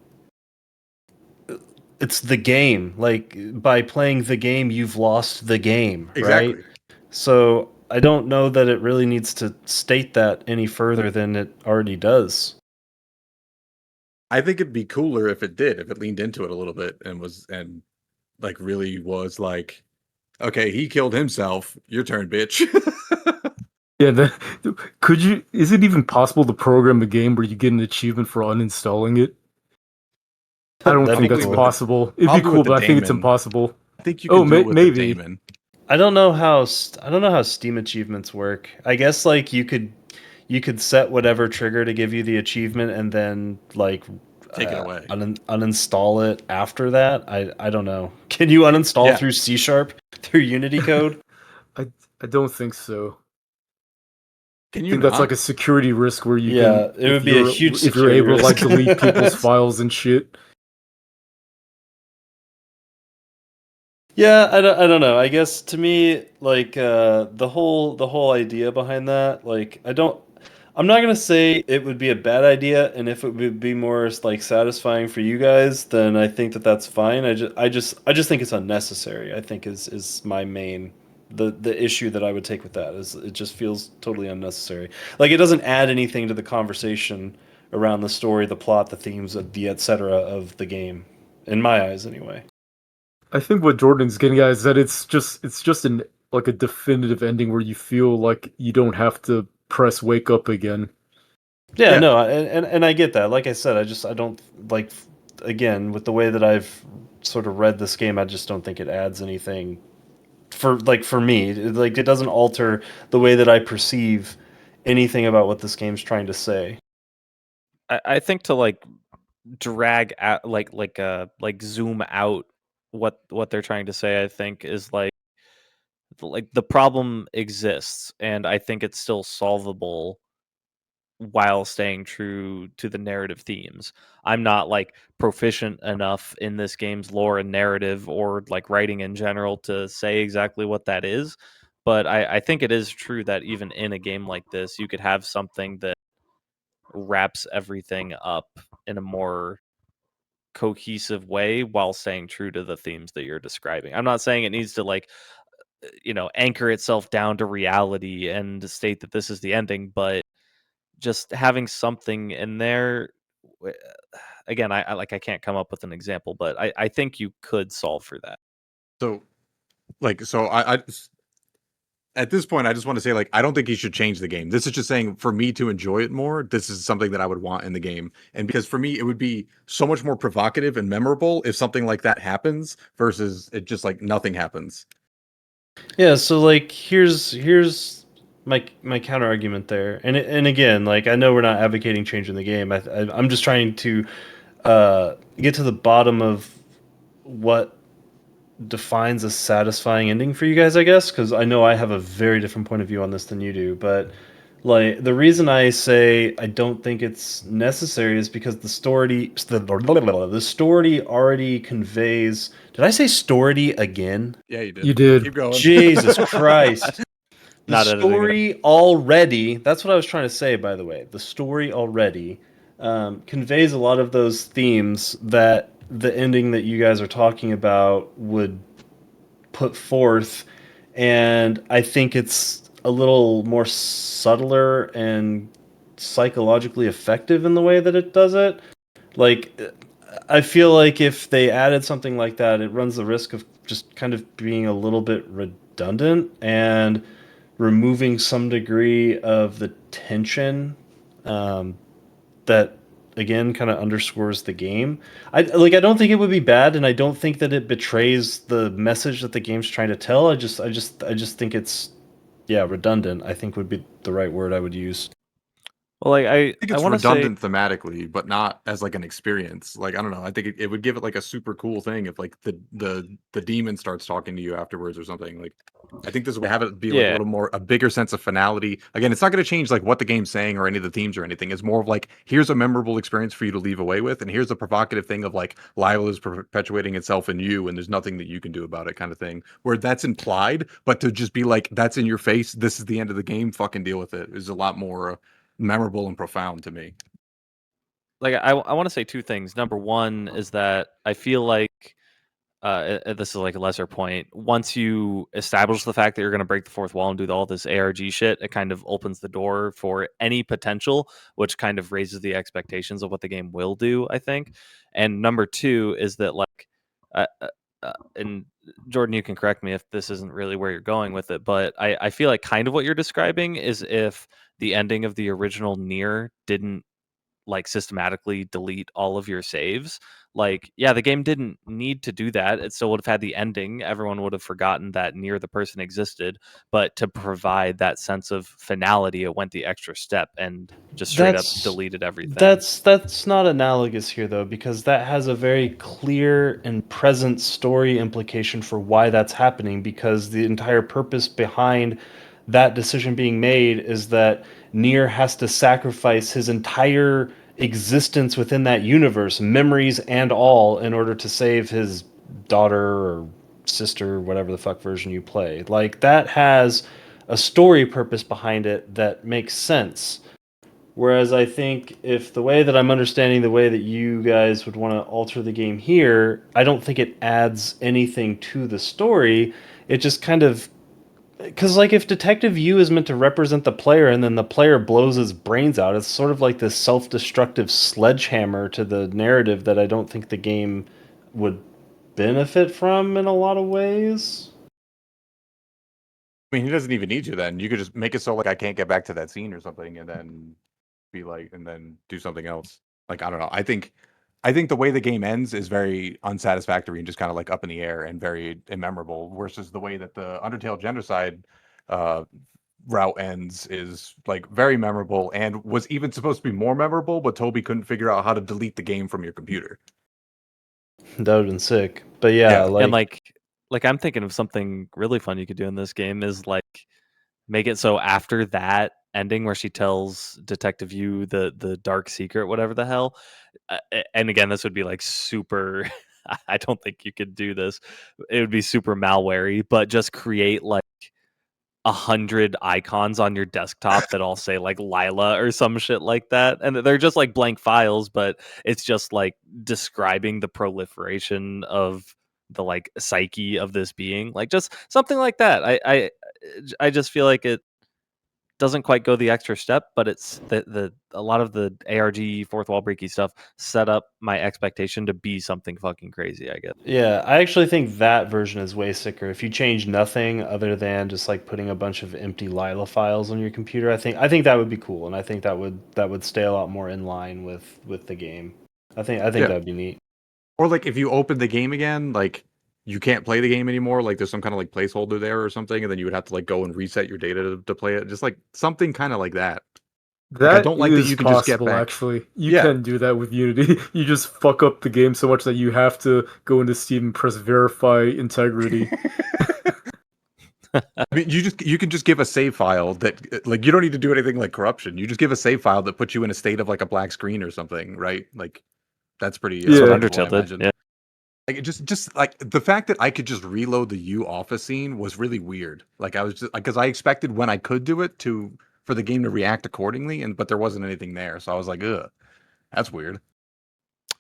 it's the game. Like by playing the game, you've lost the game, right? Exactly. So I don't know that it really needs to state that any further than it already does. I think it'd be cooler if it did, if it leaned into it a little bit and like really was like, okay, he killed himself. Your turn, bitch. Yeah, could you? Is it even possible to program a game where you get an achievement for uninstalling it? I don't That'd be think that's Probably with cool. the possible. It'd be probably with cool, the but I think it's daemon. impossible. I think you Oh, can do it with the maybe. daemon. I don't know how I don't know how Steam achievements work. I guess like you could set whatever trigger to give you the achievement and then like Take it away. uninstall it after that. I don't know. Can you uninstall Yeah. through C Sharp through Unity code? I I don't think so. Can I you think that's like not? a security risk where you can, Yeah, it would be a huge if you're security able to like risk. delete people's files and shit. Yeah, I don't know. I guess to me, like the whole idea behind that, like I'm not gonna say it would be a bad idea, and if it would be more like satisfying for you guys, then I think that that's fine. I just think it's unnecessary. I think is my main the issue that I would take with that is it just feels totally unnecessary. Like it doesn't add anything to the conversation around the story, the plot, the themes, the etc. of the game. In my eyes, anyway. I think what Jordan's getting at is that it's just an like a definitive ending where you feel like you don't have to press wake up again. Yeah, Yeah. no, and I get that. Like I said, I don't like, again, with the way that I've sort of read this game, I just don't think it adds anything for me. Like it doesn't alter the way that I perceive anything about what this game's trying to say. I think to like drag out like zoom out what they're trying to say, I think is like the problem exists, and I think it's still solvable while staying true to the narrative themes. I'm not like proficient enough in this game's lore and narrative or like writing in general to say exactly what that is. But I think it is true that even in a game like this, you could have something that wraps everything up in a more cohesive way while staying true to the themes that you're describing. I'm not saying it needs to like anchor itself down to reality and state that this is the ending, but just having something in there. Again, I can't come up with an example, but I think you could solve for that. So I at this point, I just want to say, like, I don't think he should change the game. This is just saying, for me to enjoy it more, this is something that I would want in the game. And because for me, it would be so much more provocative and memorable if something like that happens versus it just like nothing happens. Yeah, so like here's my counter argument there, and again, like I know we're not advocating changing the game. I'm just trying to get to the bottom of what defines a satisfying ending for you guys, I guess, because I know I have a very different point of view on this than you do. But like the reason I say I don't think it's necessary is because the story already conveys. Did I say story again? Yeah, you did. You did. Keep going. Jesus Christ. The Not editing it. story already, that's what I was trying to say, by the way. The story already conveys a lot of those themes that the ending that you guys are talking about would put forth. And I think it's a little more subtler and psychologically effective in the way that it does it. Like, I feel like if they added something like that, it runs the risk of just kind of being a little bit redundant and removing some degree of the tension that again kind of underscores the game. I don't think it would be bad, and I don't think that it betrays the message that the game's trying to tell. I just think it's, yeah, redundant, I think would be the right word I would use. Well, like I think I it's want to say, redundant thematically, but not as like an experience. Like I don't know. I think it would give it like a super cool thing if like the demon starts talking to you afterwards or something. Like I think this would have it be like a yeah, little more a bigger sense of finality. Again, it's not going to change like what the game's saying or any of the themes or anything. It's more of like here's a memorable experience for you to leave away with, and here's a provocative thing of like Lila is perpetuating itself in you, and there's nothing that you can do about it, kind of thing. Where that's implied, but to just be like that's in your face. This is the end of the game. Fucking deal with it. Is a lot more memorable and profound to me. like I want to say two things. Number one is that I feel like this is like a lesser point. Once you establish the fact that you're going to break the fourth wall and do all this ARG shit, it kind of opens the door for any potential, which kind of raises the expectations of what the game will do, I think. And number two is that like, and Jordan, you can correct me if this isn't really where you're going with it, but I feel like kind of what you're describing is if the ending of the original Nier didn't like systematically delete all of your saves. Like, yeah, the game didn't need to do that. It still would have had the ending. Everyone would have forgotten that near the person existed. But to provide that sense of finality, it went the extra step and just straight up That's deleted everything. that's not analogous here though, because that has a very clear and present story implication for why that's happening, because the entire purpose behind that decision being made is that Nier has to sacrifice his entire existence within that universe, memories and all, in order to save his daughter or sister, whatever the fuck version you play. Like that has a story purpose behind it that makes sense. Whereas I think if the way that I'm understanding the way that you guys would want to alter the game here, I don't think it adds anything to the story. It just kind of Because, like, if Detective U is meant to represent the player and then the player blows his brains out, it's sort of like this self destructive sledgehammer to the narrative that I don't think the game would benefit from in a lot of ways. I mean, he doesn't even need you then. You could just make it so like I can't get back to that scene or something, and then be like, and then do something else. Like I don't know. I think the way the game ends is very unsatisfactory and just kind of like up in the air and very immemorable. Versus the way that the Undertale genocide uh, route ends is like very memorable and was even supposed to be more memorable, but Toby couldn't figure out how to delete the game from your computer. That would have been sick. But yeah, And like, like I'm thinking of something really fun you could do in this game is like make it so after that ending where she tells Detective Yu the dark secret, whatever the hell. And again, this would be like super. I don't think you could do this. It would be super malware but just create like 100 icons on your desktop that all say like Lila or some shit like that, and they're just like blank files, but it's just like describing the proliferation of the like psyche of this being, like just something like that. I just feel like it doesn't quite go the extra step, but it's the a lot of the ARG fourth wall breaky stuff set up my expectation to be something fucking crazy, I guess. yeah, I actually think that version is way sicker. If you change nothing other than just like putting a bunch of empty Lila files on your computer, I think that would be cool, and I think that would stay a lot more in line with the game. I think Yeah. that'd be neat. Or like if you open the game again, like you can't play the game anymore. Like there's some kind of like placeholder there or something, and then you would have to like go and reset your data to play it. Just like something kind of like that. Like I That don't like that is you can just get possible, back. actually. You Yeah. can do that with Unity. You just fuck up the game so much that you have to go into Steam and press verify integrity. I mean, you can just give a save file that like you don't need to do anything like corruption. You just give a save file that puts you in a state of like a black screen or something, right? Like that's pretty That's what Yeah. fixable, I Undertale did. imagine. Yeah. Like it just like the fact that I could just reload the U office scene was really weird. Like I was just because I expected when I could do it to for the game to react accordingly, and but there wasn't anything there, so I was like, ugh, that's weird.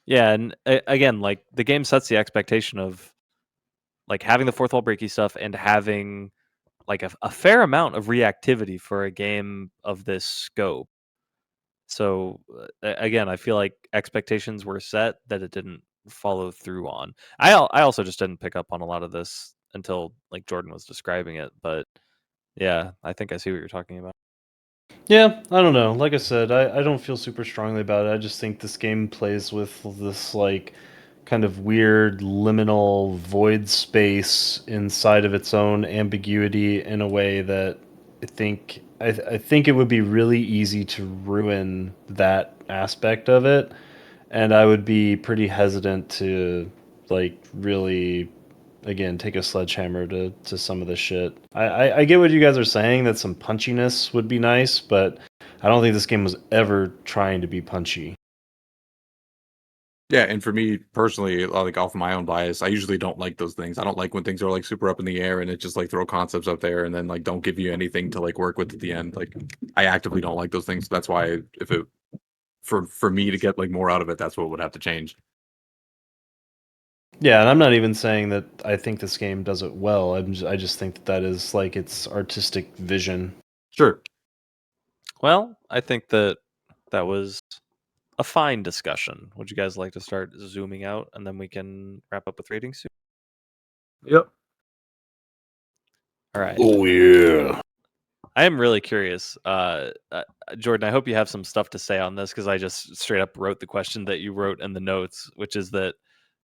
Yeah, and again, like the game sets the expectation of like having the fourth wall breaky stuff and having like a fair amount of reactivity for a game of this scope. So again, I feel like expectations were set that it didn't follow through on. I also just didn't pick up on a lot of this until like Jordan was describing it, but yeah, I think I see what you're talking about. Yeah, I don't know. Like I said, I don't feel super strongly about it. I just think this game plays with this like kind of weird liminal void space inside of its own ambiguity in a way that I think it would be really easy to ruin that aspect of it, and I would be pretty hesitant to like really again take a sledgehammer to some of the shit. I get what you guys are saying that some punchiness would be nice, but I don't think this game was ever trying to be punchy. Yeah, and for me personally, like off my own bias, I usually don't like those things. I don't like when things are like super up in the air and it just like throw concepts up there and then like don't give you anything to like work with at the end. Like I actively don't like those things. That's why if it for me to get like more out of it, that's what would have to change. Yeah, and I'm not even saying that I think this game does it well. I just think that is like its artistic vision. Sure. Well, I think that that was a fine discussion. Would you guys like to start zooming out and then we can wrap up with ratings soon? Yep. All right. Oh yeah. I am really curious. Jordan, I hope you have some stuff to say on this because I just straight up wrote the question that you wrote in the notes, which is that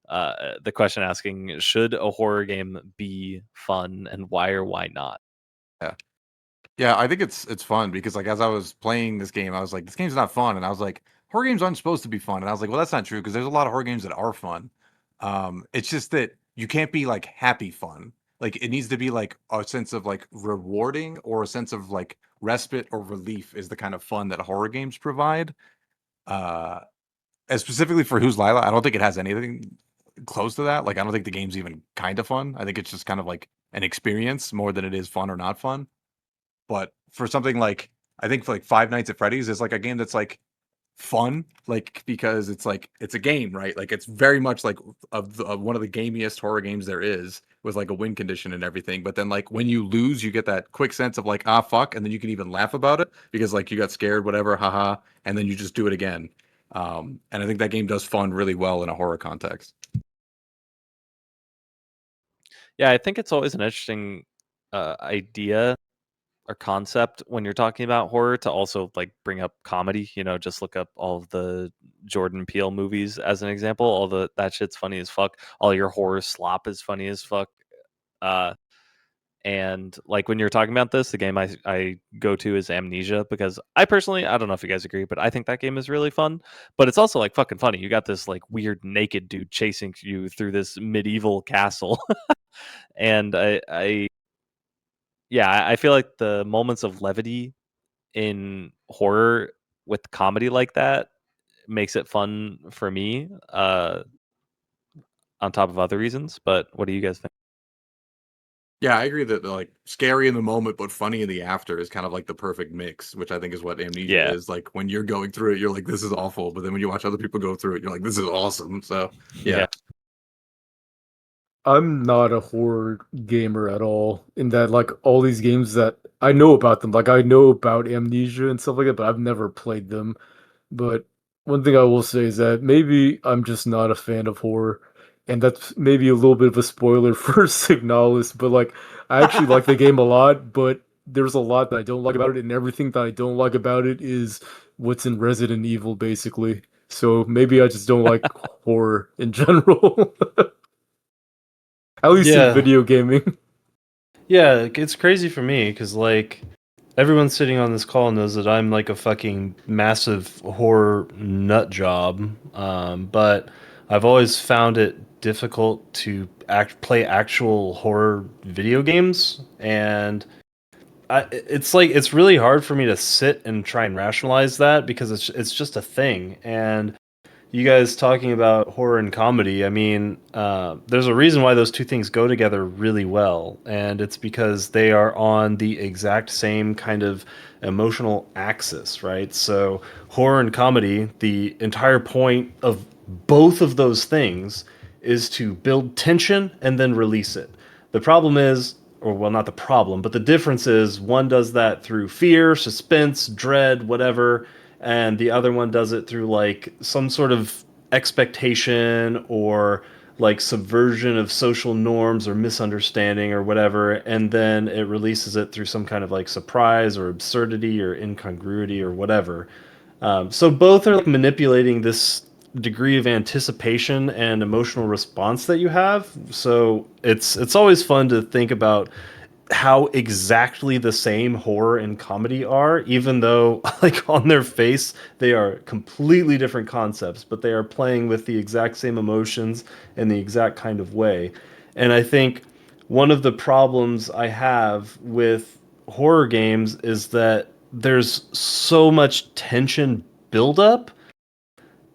the question asking, should a horror game be fun and why or why not? Yeah. Yeah, I think it's fun because like as I was playing this game, I was like, this game's not fun, and I was like, horror games aren't supposed to be fun, and I was like, well, that's not true because there's a lot of horror games that are fun. It's just that you can't be like happy fun. Like it needs to be like a sense of like rewarding or a sense of like respite or relief is the kind of fun that horror games provide. Uh, and specifically for Who's Lila, I don't think it has anything close to that. Like I don't think the game's even kind of fun. I think it's just kind of like an experience more than it is fun or not fun. But for something like I think for like Five Nights at Freddy's is like a game that's like fun, like because it's like it's a game, right? Like it's very much like one of the gamiest horror games there is, with like a win condition and everything. But then like when you lose, you get that quick sense of like, ah fuck, and then you can even laugh about it because like you got scared, whatever, haha, and then you just do it again. And I think that game does fun really well in a horror context. Yeah, I think it's always an interesting idea or concept when you're talking about horror to also like bring up comedy. Just look up all of the Jordan Peele movies as an example. All that shit's funny as fuck. All your horror slop is funny as fuck. And like when you're talking about this, the game I go to is Amnesia, because I don't know if you guys agree, but I think that game is really fun. But it's also like fucking funny. You got this like weird naked dude chasing you through this medieval castle. And I feel like the moments of levity in horror with comedy like that makes it fun for me, on top of other reasons. But what do you guys think? Yeah, I agree that like scary in the moment but funny in the after is kind of like the perfect mix, which I think is what Amnesia Yeah. is. Like when you're going through it, you're like, this is awful, but then when you watch other people go through it, you're like, this is awesome. So Yeah. yeah. I'm not a horror gamer at all. In that, like all these games that I know about them, like I know about Amnesia and stuff like that, but I've never played them. But one thing I will say is that maybe I'm just not a fan of horror, and that's maybe a little bit of a spoiler for Signalis. But like, I actually like the game a lot, but there's a lot that I don't like about it, and everything that I don't like about it is what's in Resident Evil, basically. So maybe I just don't like horror in general, at least in Yeah, video gaming. yeah, it's crazy for me because like everyone sitting on this call knows that I'm like a fucking massive horror nut job. But I've always found it difficult to play actual horror video games, and it's like it's really hard for me to sit and try and rationalize that because it's just a thing. And you guys talking about horror and comedy, I mean, there's a reason why those two things go together really well, and it's because they are on the exact same kind of emotional axis, right? So, horror and comedy, the entire point of both of those things is to build tension and then release it. The problem is, or well, not the problem, but the difference is one does that through fear, suspense, dread, whatever, and the other one does it through like some sort of expectation or like subversion of social norms or misunderstanding or whatever, and then it releases it through some kind of like surprise or absurdity or incongruity or whatever. So both are like manipulating this degree of anticipation and emotional response that you have. So it's always fun to think about how exactly the same horror and comedy are, even though like on their face they are completely different concepts, but they are playing with the exact same emotions in the exact kind of way. And I think one of the problems I have with horror games is that there's so much tension buildup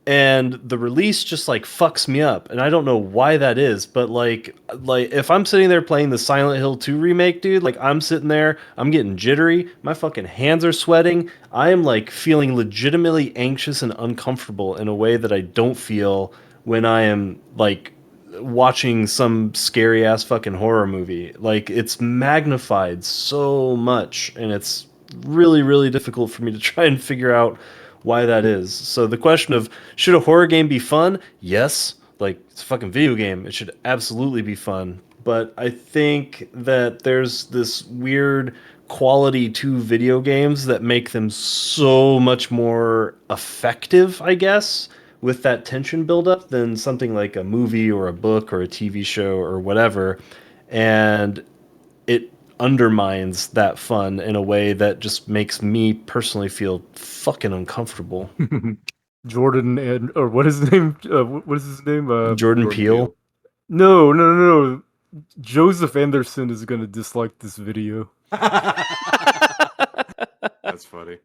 and the release just like fucks me up, and I don't know why that is, but like if I'm sitting there playing the Silent Hill 2 remake, dude, like I'm sitting there, I'm getting jittery, my fucking hands are sweating, I am like feeling legitimately anxious and uncomfortable in a way that I don't feel when I am like watching some scary ass fucking horror movie. Like it's magnified so much, and it's really difficult for me to try and figure out why that is. So the question of should a horror game be fun? Yes. Like it's a fucking video game. It should absolutely be fun. But I think that there's this weird quality to video games that make them so much more effective, I guess, with that tension buildup than something like a movie or a book or a TV show or whatever. And it undermines that fun in a way that just makes me personally feel fucking uncomfortable. Jordan and or what is his name? What is his name? Jordan Jordan Peele. Peele. No. Joseph Anderson is gonna dislike this video. That's funny.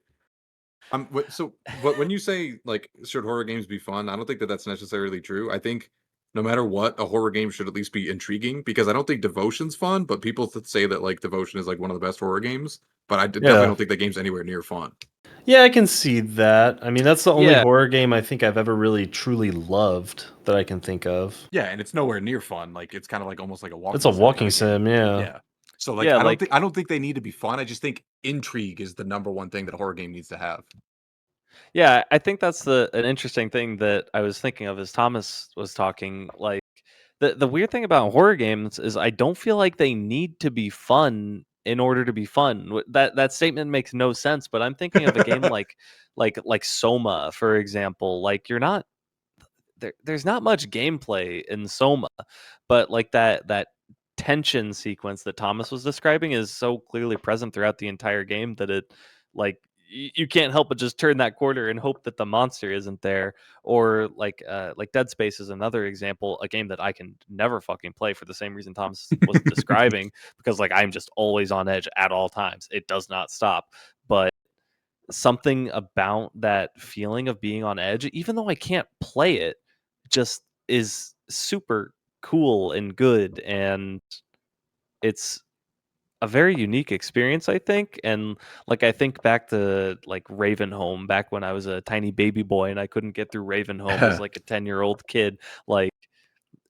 But when you say like should horror games be fun, I don't think that that's necessarily true. I think no matter what, a horror game should at least be intriguing because I don't think Devotion's fun, but people say that like Devotion is like one of the best horror games, but definitely Yeah. don't think that game's anywhere near fun. Yeah, I can see that. I mean, that's the only Yeah. horror game I think I've ever really truly loved that I can think of. Yeah, and it's nowhere near fun. Like it's kind of like almost like a walking. It's a sim walking kinda game. sim, yeah. Yeah. So like Yeah, I don't think they need to be fun. I just think intrigue is the number one thing that a horror game needs to have. Yeah, I think that's an interesting thing that I was thinking of as Thomas was talking. Like the weird thing about horror games is I don't feel like they need to be fun in order to be fun. That statement makes no sense. But I'm thinking of a game like Soma, for example. Like you're not there's not much gameplay in Soma, but like that tension sequence that Thomas was describing is so clearly present throughout the entire game that it like you can't help but just turn that corner and hope that the monster isn't there. Or like Dead Space is another example, a game that I can never fucking play for the same reason Thomas was describing, because like I'm just always on edge at all times. It does not stop. But something about that feeling of being on edge, even though I can't play it, just is super cool and good. And it's a very unique experience, I think. And like I think back to like Ravenholm, back when I was a tiny baby boy and I couldn't get through Ravenholm as like a 10-year-old kid. Like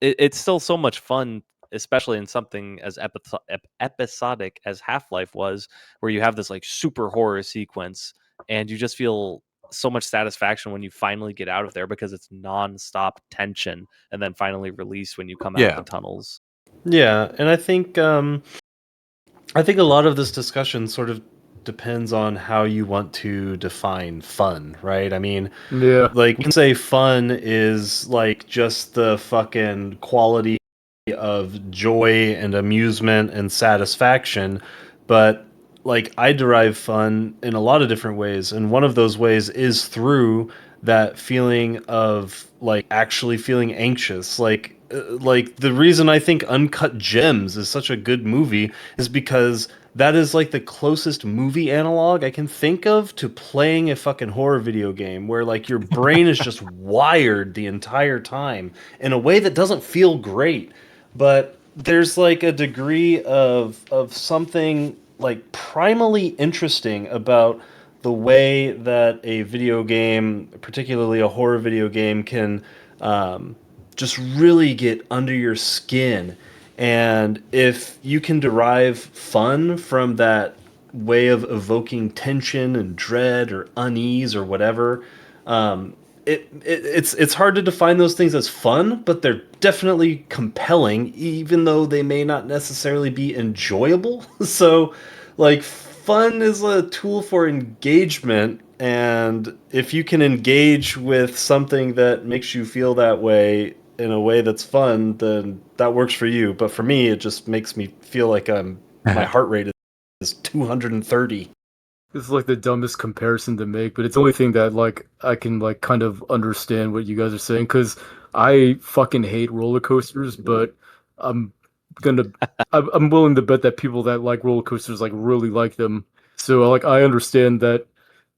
it's still so much fun, especially in something as episodic as Half-Life was, where you have this like super horror sequence and you just feel so much satisfaction when you finally get out of there because it's non-stop tension and then finally release when you come out Yeah. the tunnels. Yeah, and I think a lot of this discussion sort of depends on how you want to define fun, right? I mean, Yeah. like we can say fun is like just the fucking quality of joy and amusement and satisfaction, but like I derive fun in a lot of different ways, and one of those ways is through that feeling of like actually feeling anxious. Like the reason I think Uncut Gems is such a good movie is because that is like the closest movie analog I can think of to playing a fucking horror video game, where like your brain is just wired the entire time in a way that doesn't feel great, but there's like a degree of something like primally interesting about the way that a video game, particularly a horror video game, can just really get under your skin. And if you can derive fun from that way of evoking tension and dread or unease or whatever, it's hard to define those things as fun, but they're definitely compelling, even though they may not necessarily be enjoyable. So, like, fun is a tool for engagement, and if you can engage with something that makes you feel that way in a way that's fun, then that works for you. But for me, it just makes me feel like my heart rate is 230. It's like the dumbest comparison to make, but it's the only thing that like I can like kind of understand what you guys are saying, because I fucking hate roller coasters, but I'm gonna I'm willing to bet that people that like roller coasters like really like them. So like I understand that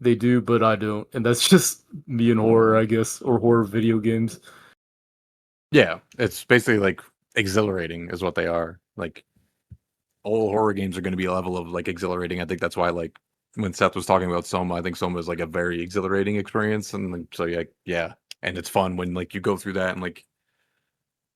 they do, but I don't, and that's just me and horror, I guess, or horror video games. Yeah, it's basically like exhilarating is what they are. Like all horror games are going to be a level of like exhilarating. I think that's why like when Seth was talking about Soma, I think Soma is like a very exhilarating experience, and like, so yeah, and it's fun when like you go through that and like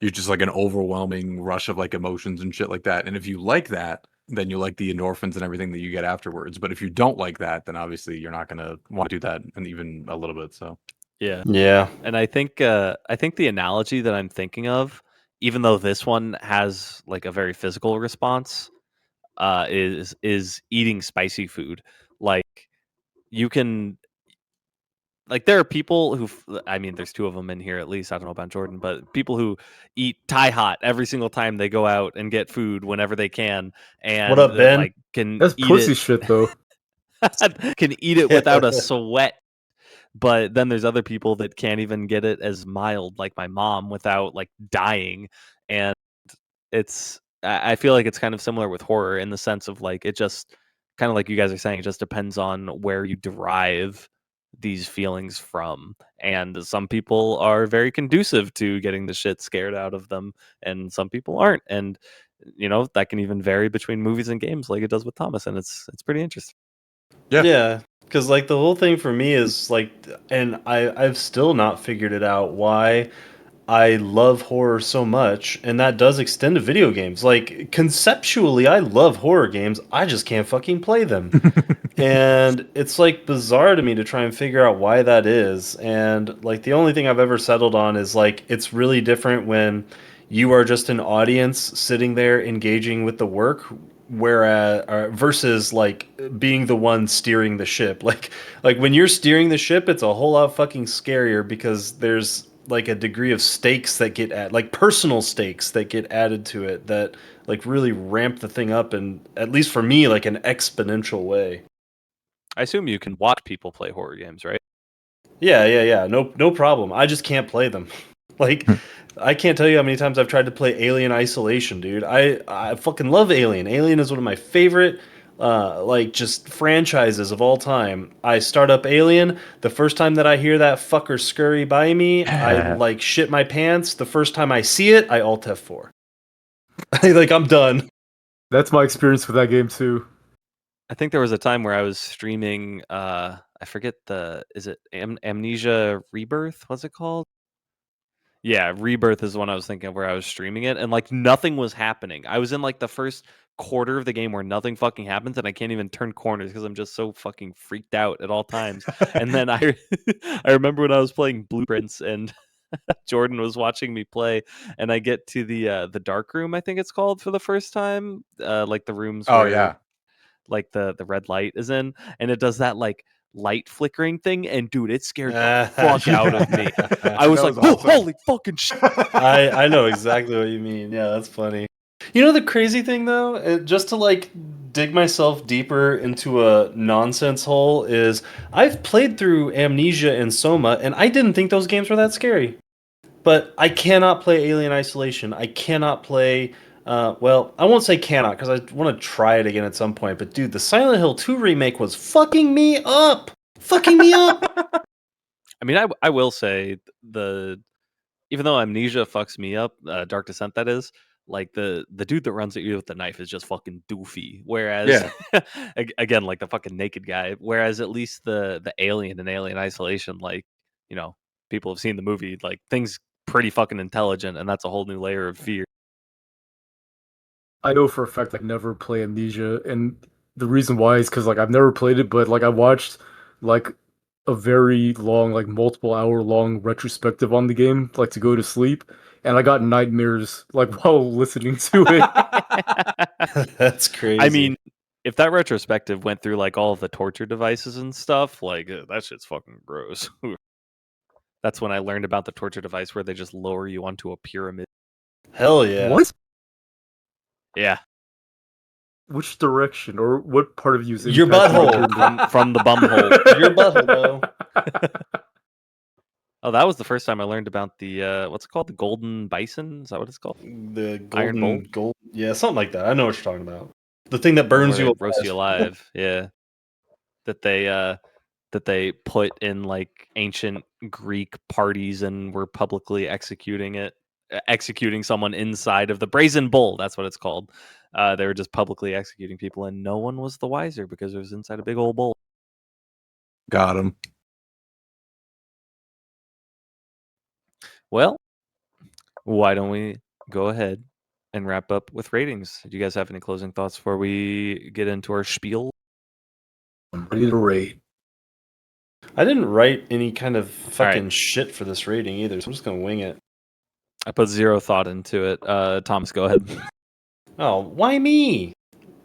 you're just like an overwhelming rush of like emotions and shit like that. And if you like that, then you like the endorphins and everything that you get afterwards. But if you don't like that, then obviously you're not going to want to do that, and even a little bit. So Yeah. Yeah. And I think the analogy that I'm thinking of, even though this one has like a very physical response, is eating spicy food. Like you can like there are people who I mean there's two of them in here at least. I don't know about Jordan, but people who eat Thai hot every single time they go out and get food whenever they can, What and up, Ben? like can That's eat pussy it shit though. can eat it without a sweat. But then there's other people that can't even get it as mild, like my mom, without like dying. And it's I feel like it's kind of similar with horror in the sense of like it just kind of like you guys are saying, it just depends on where you derive these feelings from. And some people are very conducive to getting the shit scared out of them, and some people aren't. And that can even vary between movies and games like it does with Thomas, and it's pretty interesting. yeah, Yeah. Because like the whole thing for me is like, and I've still not figured it out why I love horror so much, and that does extend to video games. Like conceptually, I love horror games. I just can't fucking play them. And it's like bizarre to me to try and figure out why that is. And like the only thing I've ever settled on is like it's really different when you are just an audience sitting there engaging with the work, whereas versus like being the one steering the ship. Like when you're steering the ship, it's a whole lot fucking scarier because there's like a degree of stakes that get like personal stakes that get added to it that like really ramp the thing up, and at least for me like an exponential way. I assume you can watch people play horror games, right? Yeah. No problem. I just can't play them. Like, I can't tell you how many times I've tried to play Alien Isolation, dude. I fucking love Alien. Alien is one of my favorite, like, just franchises of all time. I start up Alien. The first time that I hear that fucker scurry by me, I, like, shit my pants. The first time I see it, I Alt F4. Like, I'm done. That's my experience with that game too. I think there was a time where I was streaming. I forget is it Amnesia Rebirth? What's it called? Yeah, Rebirth is the one I was thinking of where I was streaming it, and like nothing was happening. I was in like the first quarter of the game where nothing fucking happens, and I can't even turn corners because I'm just so fucking freaked out at all times. And then I I remember when I was playing Blueprints and Jordan was watching me play, and I get to the dark room, I think it's called, for the first time, like the rooms Oh where yeah. like the red light is in, and it does that like light flickering thing, and dude, it scared the fuck out of me. I was That like, was awesome. holy fucking shit. I know exactly what you mean. Yeah, that's funny. You know the crazy thing though, just to like dig myself deeper into a nonsense hole is I've played through Amnesia and Soma and I didn't think those games were that scary. But I cannot play Alien Isolation. I cannot play well, I won't say cannot because I want to try it again at some point, but dude, the Silent Hill 2 remake was fucking me up. Fucking me up. I mean, I will say even though Amnesia fucks me up, Dark Descent that is, like the dude that runs at you with the knife is just fucking doofy. Whereas Yeah. again, like the fucking naked guy. Whereas at least the alien and Alien Isolation, like, you know, people have seen the movie, like things pretty fucking intelligent, and that's a whole new layer of fear. I know for a fact I never play Amnesia, and the reason why is because like I've never played it, but like I watched like a very long, like multiple hour long retrospective on the game, like to go to sleep, and I got nightmares like while listening to it. That's crazy. I mean, if that retrospective went through like all of the torture devices and stuff, like that shit's fucking gross. That's when I learned about the torture device where they just lower you onto a pyramid. hell yeah. What? Yeah, Which direction or what part of you is Your impacted butthole. from the bum hole. Your butthole, though. Oh, that was the first time I learned about the what's it called? The golden bison? Is that what it's called? The Iron golden Bolt? gold. Yeah, something like that. I know what you're talking about. The thing that burns Where you it roasts you alive. Yeah. That they put in like ancient Greek parties and were publicly executing someone inside of the brazen bull. That's what it's called. They were just publicly executing people, and no one was the wiser because it was inside a big old bull. Got him. Well, why don't we go ahead and wrap up with ratings? Do you guys have any closing thoughts before we get into our spiel? I'm ready to rate. I didn't write any kind of All right. fucking shit for this rating either, so I'm just gonna wing it. I put zero thought into it. Thomas, go ahead. Oh, why me?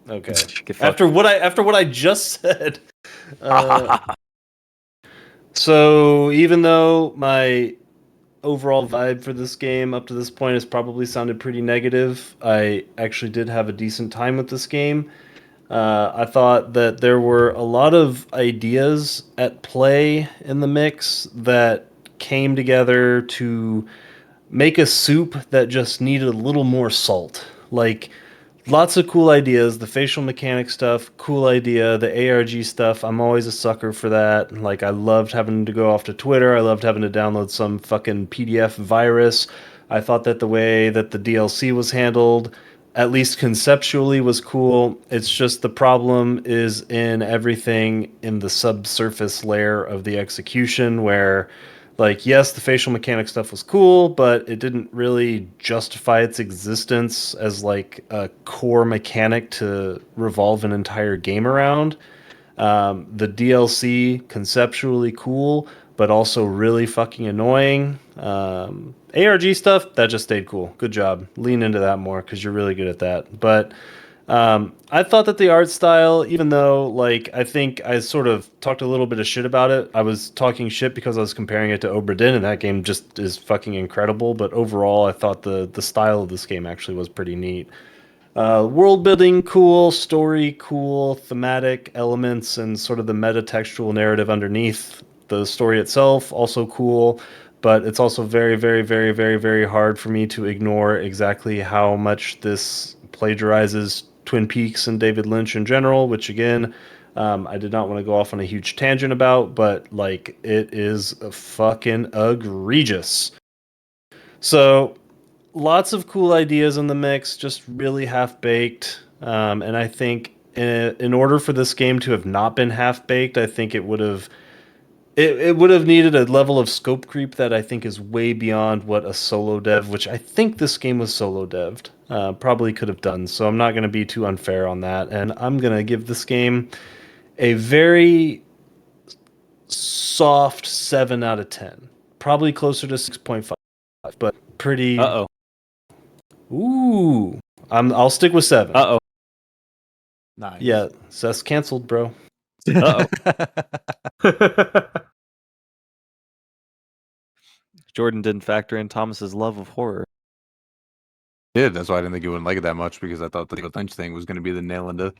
Okay. Get fucked. After what I just said. So even though my overall vibe for this game up to this point has probably sounded pretty negative, I actually did have a decent time with this game. I thought that there were a lot of ideas at play in the mix that came together to make a soup that just needed a little more salt. Like, lots of cool ideas. The facial mechanic stuff, cool idea. The ARG stuff, I'm always a sucker for that. Like, I loved having to go off to Twitter. I loved having to download some fucking PDF virus. I thought that the way that the DLC was handled at least conceptually was cool. It's just the problem is in everything in the subsurface layer of the execution where like yes, the facial mechanic stuff was cool, but it didn't really justify its existence as like a core mechanic to revolve an entire game around. The DLC conceptually cool, but also really fucking annoying. ARG stuff that just stayed cool. Good job. Lean into that more because you're really good at that. But I thought that the art style, even though like I think I sort of talked a little bit of shit about it, I was talking shit because I was comparing it to Obra Dinn, and that game just is fucking incredible. But overall, I thought the style of this game actually was pretty neat. World building, cool. Story, cool. Thematic elements and sort of the meta textual narrative underneath the story itself, also cool. But it's also very, very, very, very, very hard for me to ignore exactly how much this plagiarizes Twin Peaks and David Lynch in general, which again, I did not want to go off on a huge tangent about, but like it is fucking egregious. So lots of cool ideas in the mix, just really half baked. And I think in order for this game to have not been half baked, I think it would have needed a level of scope creep that I think is way beyond what a solo dev, which I think this game was solo devved, probably could have done. So I'm not going to be too unfair on that, and I'm going to give this game a very soft 7 out of 10, probably closer to 6.5, but pretty. Uh-oh. Ooh, I'll stick with 7. Uh-oh. Nice. Yeah, Seth's canceled, bro. Uh-oh. Jordan didn't factor in Thomas's love of horror. Did that's why I didn't think you wouldn't like it that much because I thought the David Lynch thing was going to be the nail in the.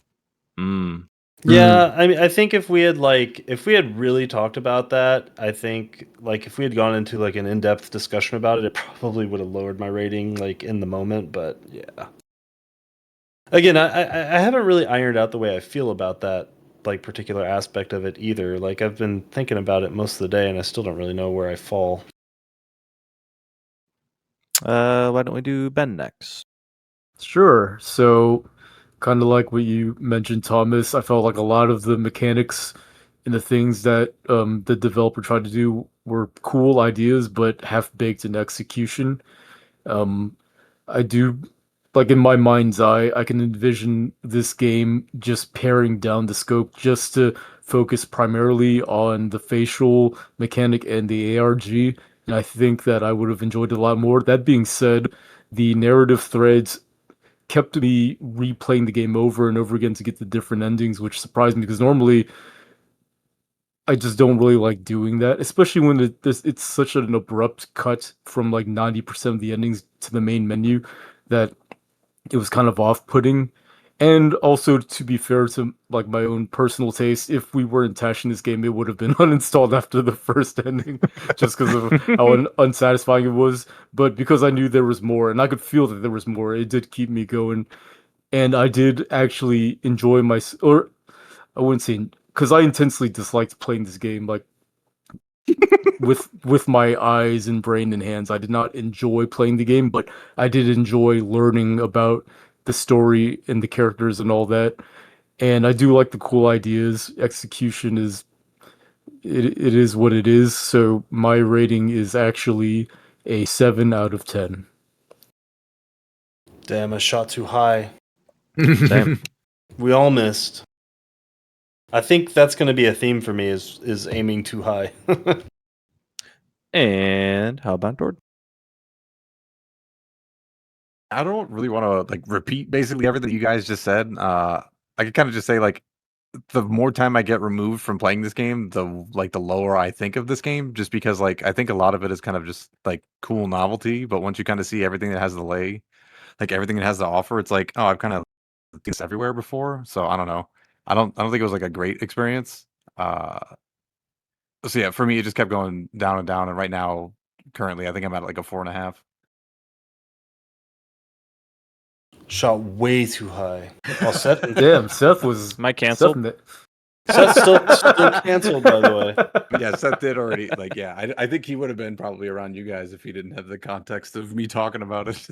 Yeah, I mean, I think if we had really talked about that, I think like if we had gone into like an in-depth discussion about it, it probably would have lowered my rating like in the moment. But yeah, again, I haven't really ironed out the way I feel about that like particular aspect of it either. Like I've been thinking about it most of the day, and I still don't really know where I fall. Why don't we do Ben next? Sure. So, kind of like what you mentioned, Thomas, I felt like a lot of the mechanics and the things that the developer tried to do were cool ideas, but half baked in execution. Um, I do, like in my mind's eye, I can envision this game just paring down the scope just to focus primarily on the facial mechanic and the ARG. And I think that I would have enjoyed it a lot more. That being said, the narrative threads kept me replaying the game over and over again to get the different endings, which surprised me because normally I just don't really like doing that, especially when it's such an abrupt cut from like 90% of the endings to the main menu that it was kind of off-putting. And also, to be fair to like my own personal taste, if we weren't tashing this game, it would have been uninstalled after the first ending, just because of how unsatisfying it was. But because I knew there was more, and I could feel that there was more, it did keep me going. And I did actually enjoy or I wouldn't say, because I intensely disliked playing this game, like with my eyes and brain and hands. I did not enjoy playing the game, but I did enjoy learning about the story and the characters and all that. And I do like the cool ideas. Execution is it is what it is. So my rating is actually a 7 out of 10. Damn, I shot too high. Same. We all missed. I think that's going to be a theme for me is aiming too high. And how about Jordan? I don't really want to like repeat basically everything you guys just said. I could kind of just say like the more time I get removed from playing this game, the lower I think of this game, just because like I think a lot of it is kind of just like cool novelty. But once you kind of see everything that has the like everything it has to offer, it's like, oh, I've kind of seen this everywhere before. So I don't know. I don't think it was like a great experience. Uh, so yeah, for me, it just kept going down and down. And right now, currently, I think I'm at like a 4.5. Shot way too high. Oh, Seth, Damn, Seth was Am I canceled? Seth's still canceled, by the way. But yeah, Seth did already like yeah. I think he would have been probably around you guys if he didn't have the context of me talking about it.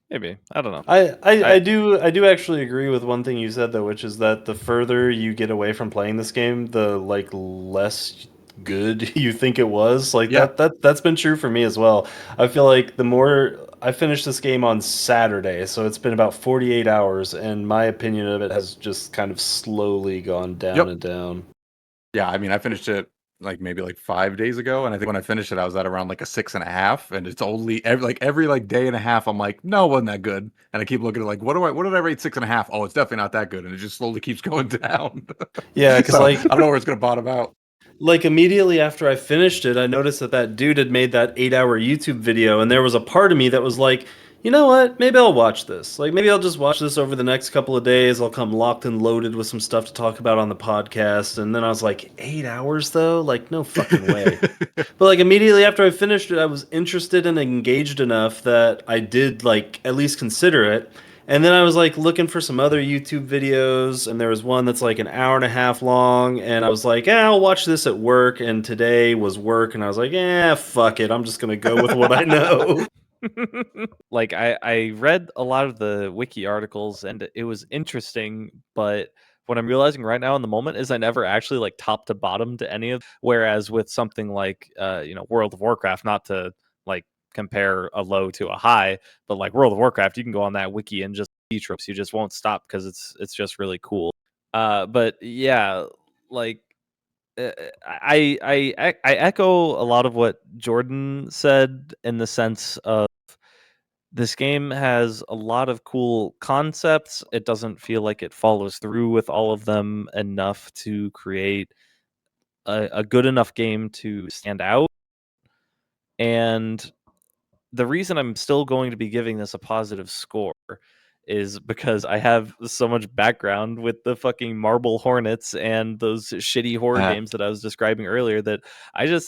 Maybe. I don't know. I do actually agree with one thing you said though, which is that the further you get away from playing this game, the like less good you think it was. Like Yeah. that's been true for me as well. I feel like the more I finished this game on Saturday, so it's been about 48 hours, and my opinion of it has just kind of slowly gone down Yep. and down. Yeah, I mean, I finished it like maybe like 5 days ago, and I think when I finished it, I was at around like a 6.5, and it's only every like day and a half, I'm like, no, it wasn't that good, and I keep looking at like, what did I rate 6.5? Oh, it's definitely not that good, and it just slowly keeps going down. Yeah, because So like I don't know where it's gonna bottom out. Like immediately after I finished it, I noticed that that dude had made that 8-hour YouTube video, and there was a part of me that was like, you know what? Maybe I'll watch this. Like maybe I'll just watch this over the next couple of days. I'll come locked and loaded with some stuff to talk about on the podcast. And then I was like, 8 hours though? Like no fucking way. But like immediately after I finished it, I was interested and engaged enough that I did like at least consider it. And then I was like looking for some other YouTube videos, and there was one that's like an hour and a half long, and I was like, yeah, I'll watch this at work. And today was work, and I was like, yeah, fuck it, I'm just gonna go with what I know. Like I read a lot of the wiki articles and it was interesting, but what I'm realizing right now in the moment is I never actually like top to bottom to any of. Whereas with something like World of Warcraft, not to like compare a low to a high, but like World of Warcraft, you can go on that wiki and just see tropes. You just won't stop because it's just really cool. But yeah, like I echo a lot of what Jordan said in the sense of this game has a lot of cool concepts. It doesn't feel like it follows through with all of them enough to create a good enough game to stand out. And the reason I'm still going to be giving this a positive score is because I have so much background with the fucking Marble Hornets and those shitty horror games that I was describing earlier that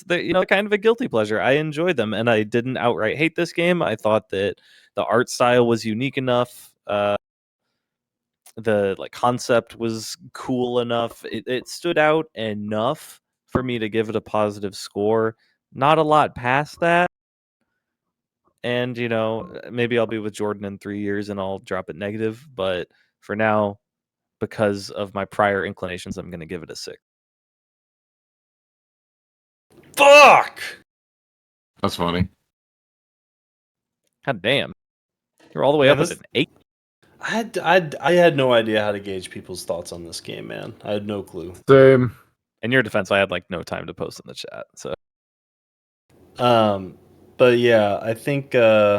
they're kind of a guilty pleasure. I enjoy them and I didn't outright hate this game. I thought that the art style was unique enough. The like concept was cool enough. It stood out enough for me to give it a positive score. Not a lot past that. And maybe I'll be with Jordan in 3 years and I'll drop it negative, but for now, because of my prior inclinations, I'm going to give it a 6. Fuck! That's funny. God damn. You're all the way Man, up at an 8. I had no idea how to gauge people's thoughts on this game, man. I had no clue. Same. In your defense, I had like no time to post in the chat. So But yeah, I think I'm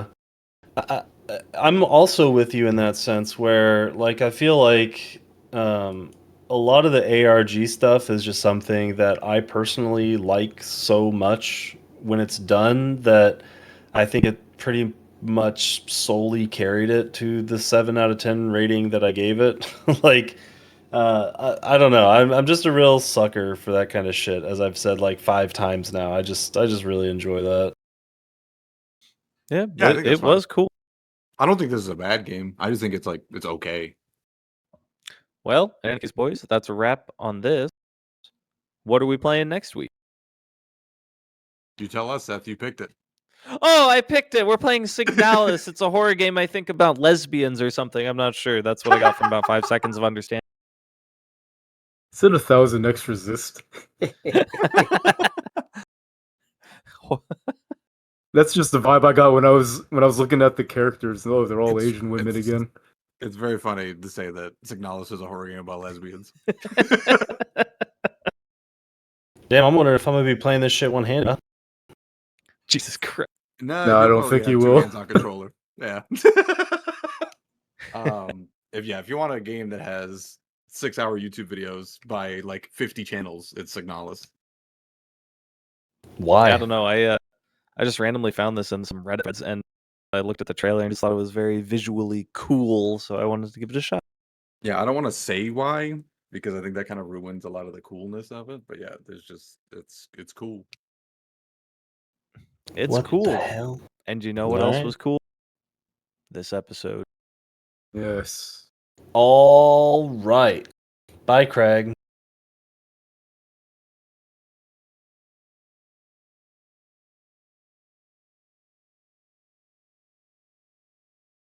also with you in that sense where like I feel like a lot of the ARG stuff is just something that I personally like so much when it's done that I think it pretty much solely carried it to the 7 out of 10 rating that I gave it. Like I don't know. I'm just a real sucker for that kind of shit, as I've said like 5 times now. I just really enjoy that. yeah, Yeah, I think it that's was fine. cool. I don't think this is a bad game. I just think it's okay. Well, in any case, boys, that's a wrap on this. What are we playing next week? You tell us, Seth. You picked it. Oh, I picked it. We're playing Signalis. It's a horror game, I think, about lesbians or something. I'm not sure. That's what I got from about 5 seconds of understanding. Said 1,000 X resist. That's just the vibe I got when I was looking at the characters. Oh, they're all Asian women again. It's very funny to say that Signalis is a horror game about lesbians. Damn, I'm wondering if I'm gonna be playing this shit one-handed. Huh? Jesus Christ. No, No, I you'll don't probably think have you 2 will. hands on controller. Yeah. If you want a game that has 6-hour YouTube videos by like 50 channels, it's Signalis. Why? I don't know. I just randomly found this in some Reddits and I looked at the trailer and just thought it was very visually cool, so I wanted to give it a shot. Yeah, I don't want to say why because I think that kind of ruins a lot of the coolness of it. But yeah, there's just it's cool. It's What cool. the hell? And you know what else Alright. was cool? This episode. Yes. All right. Bye, Craig.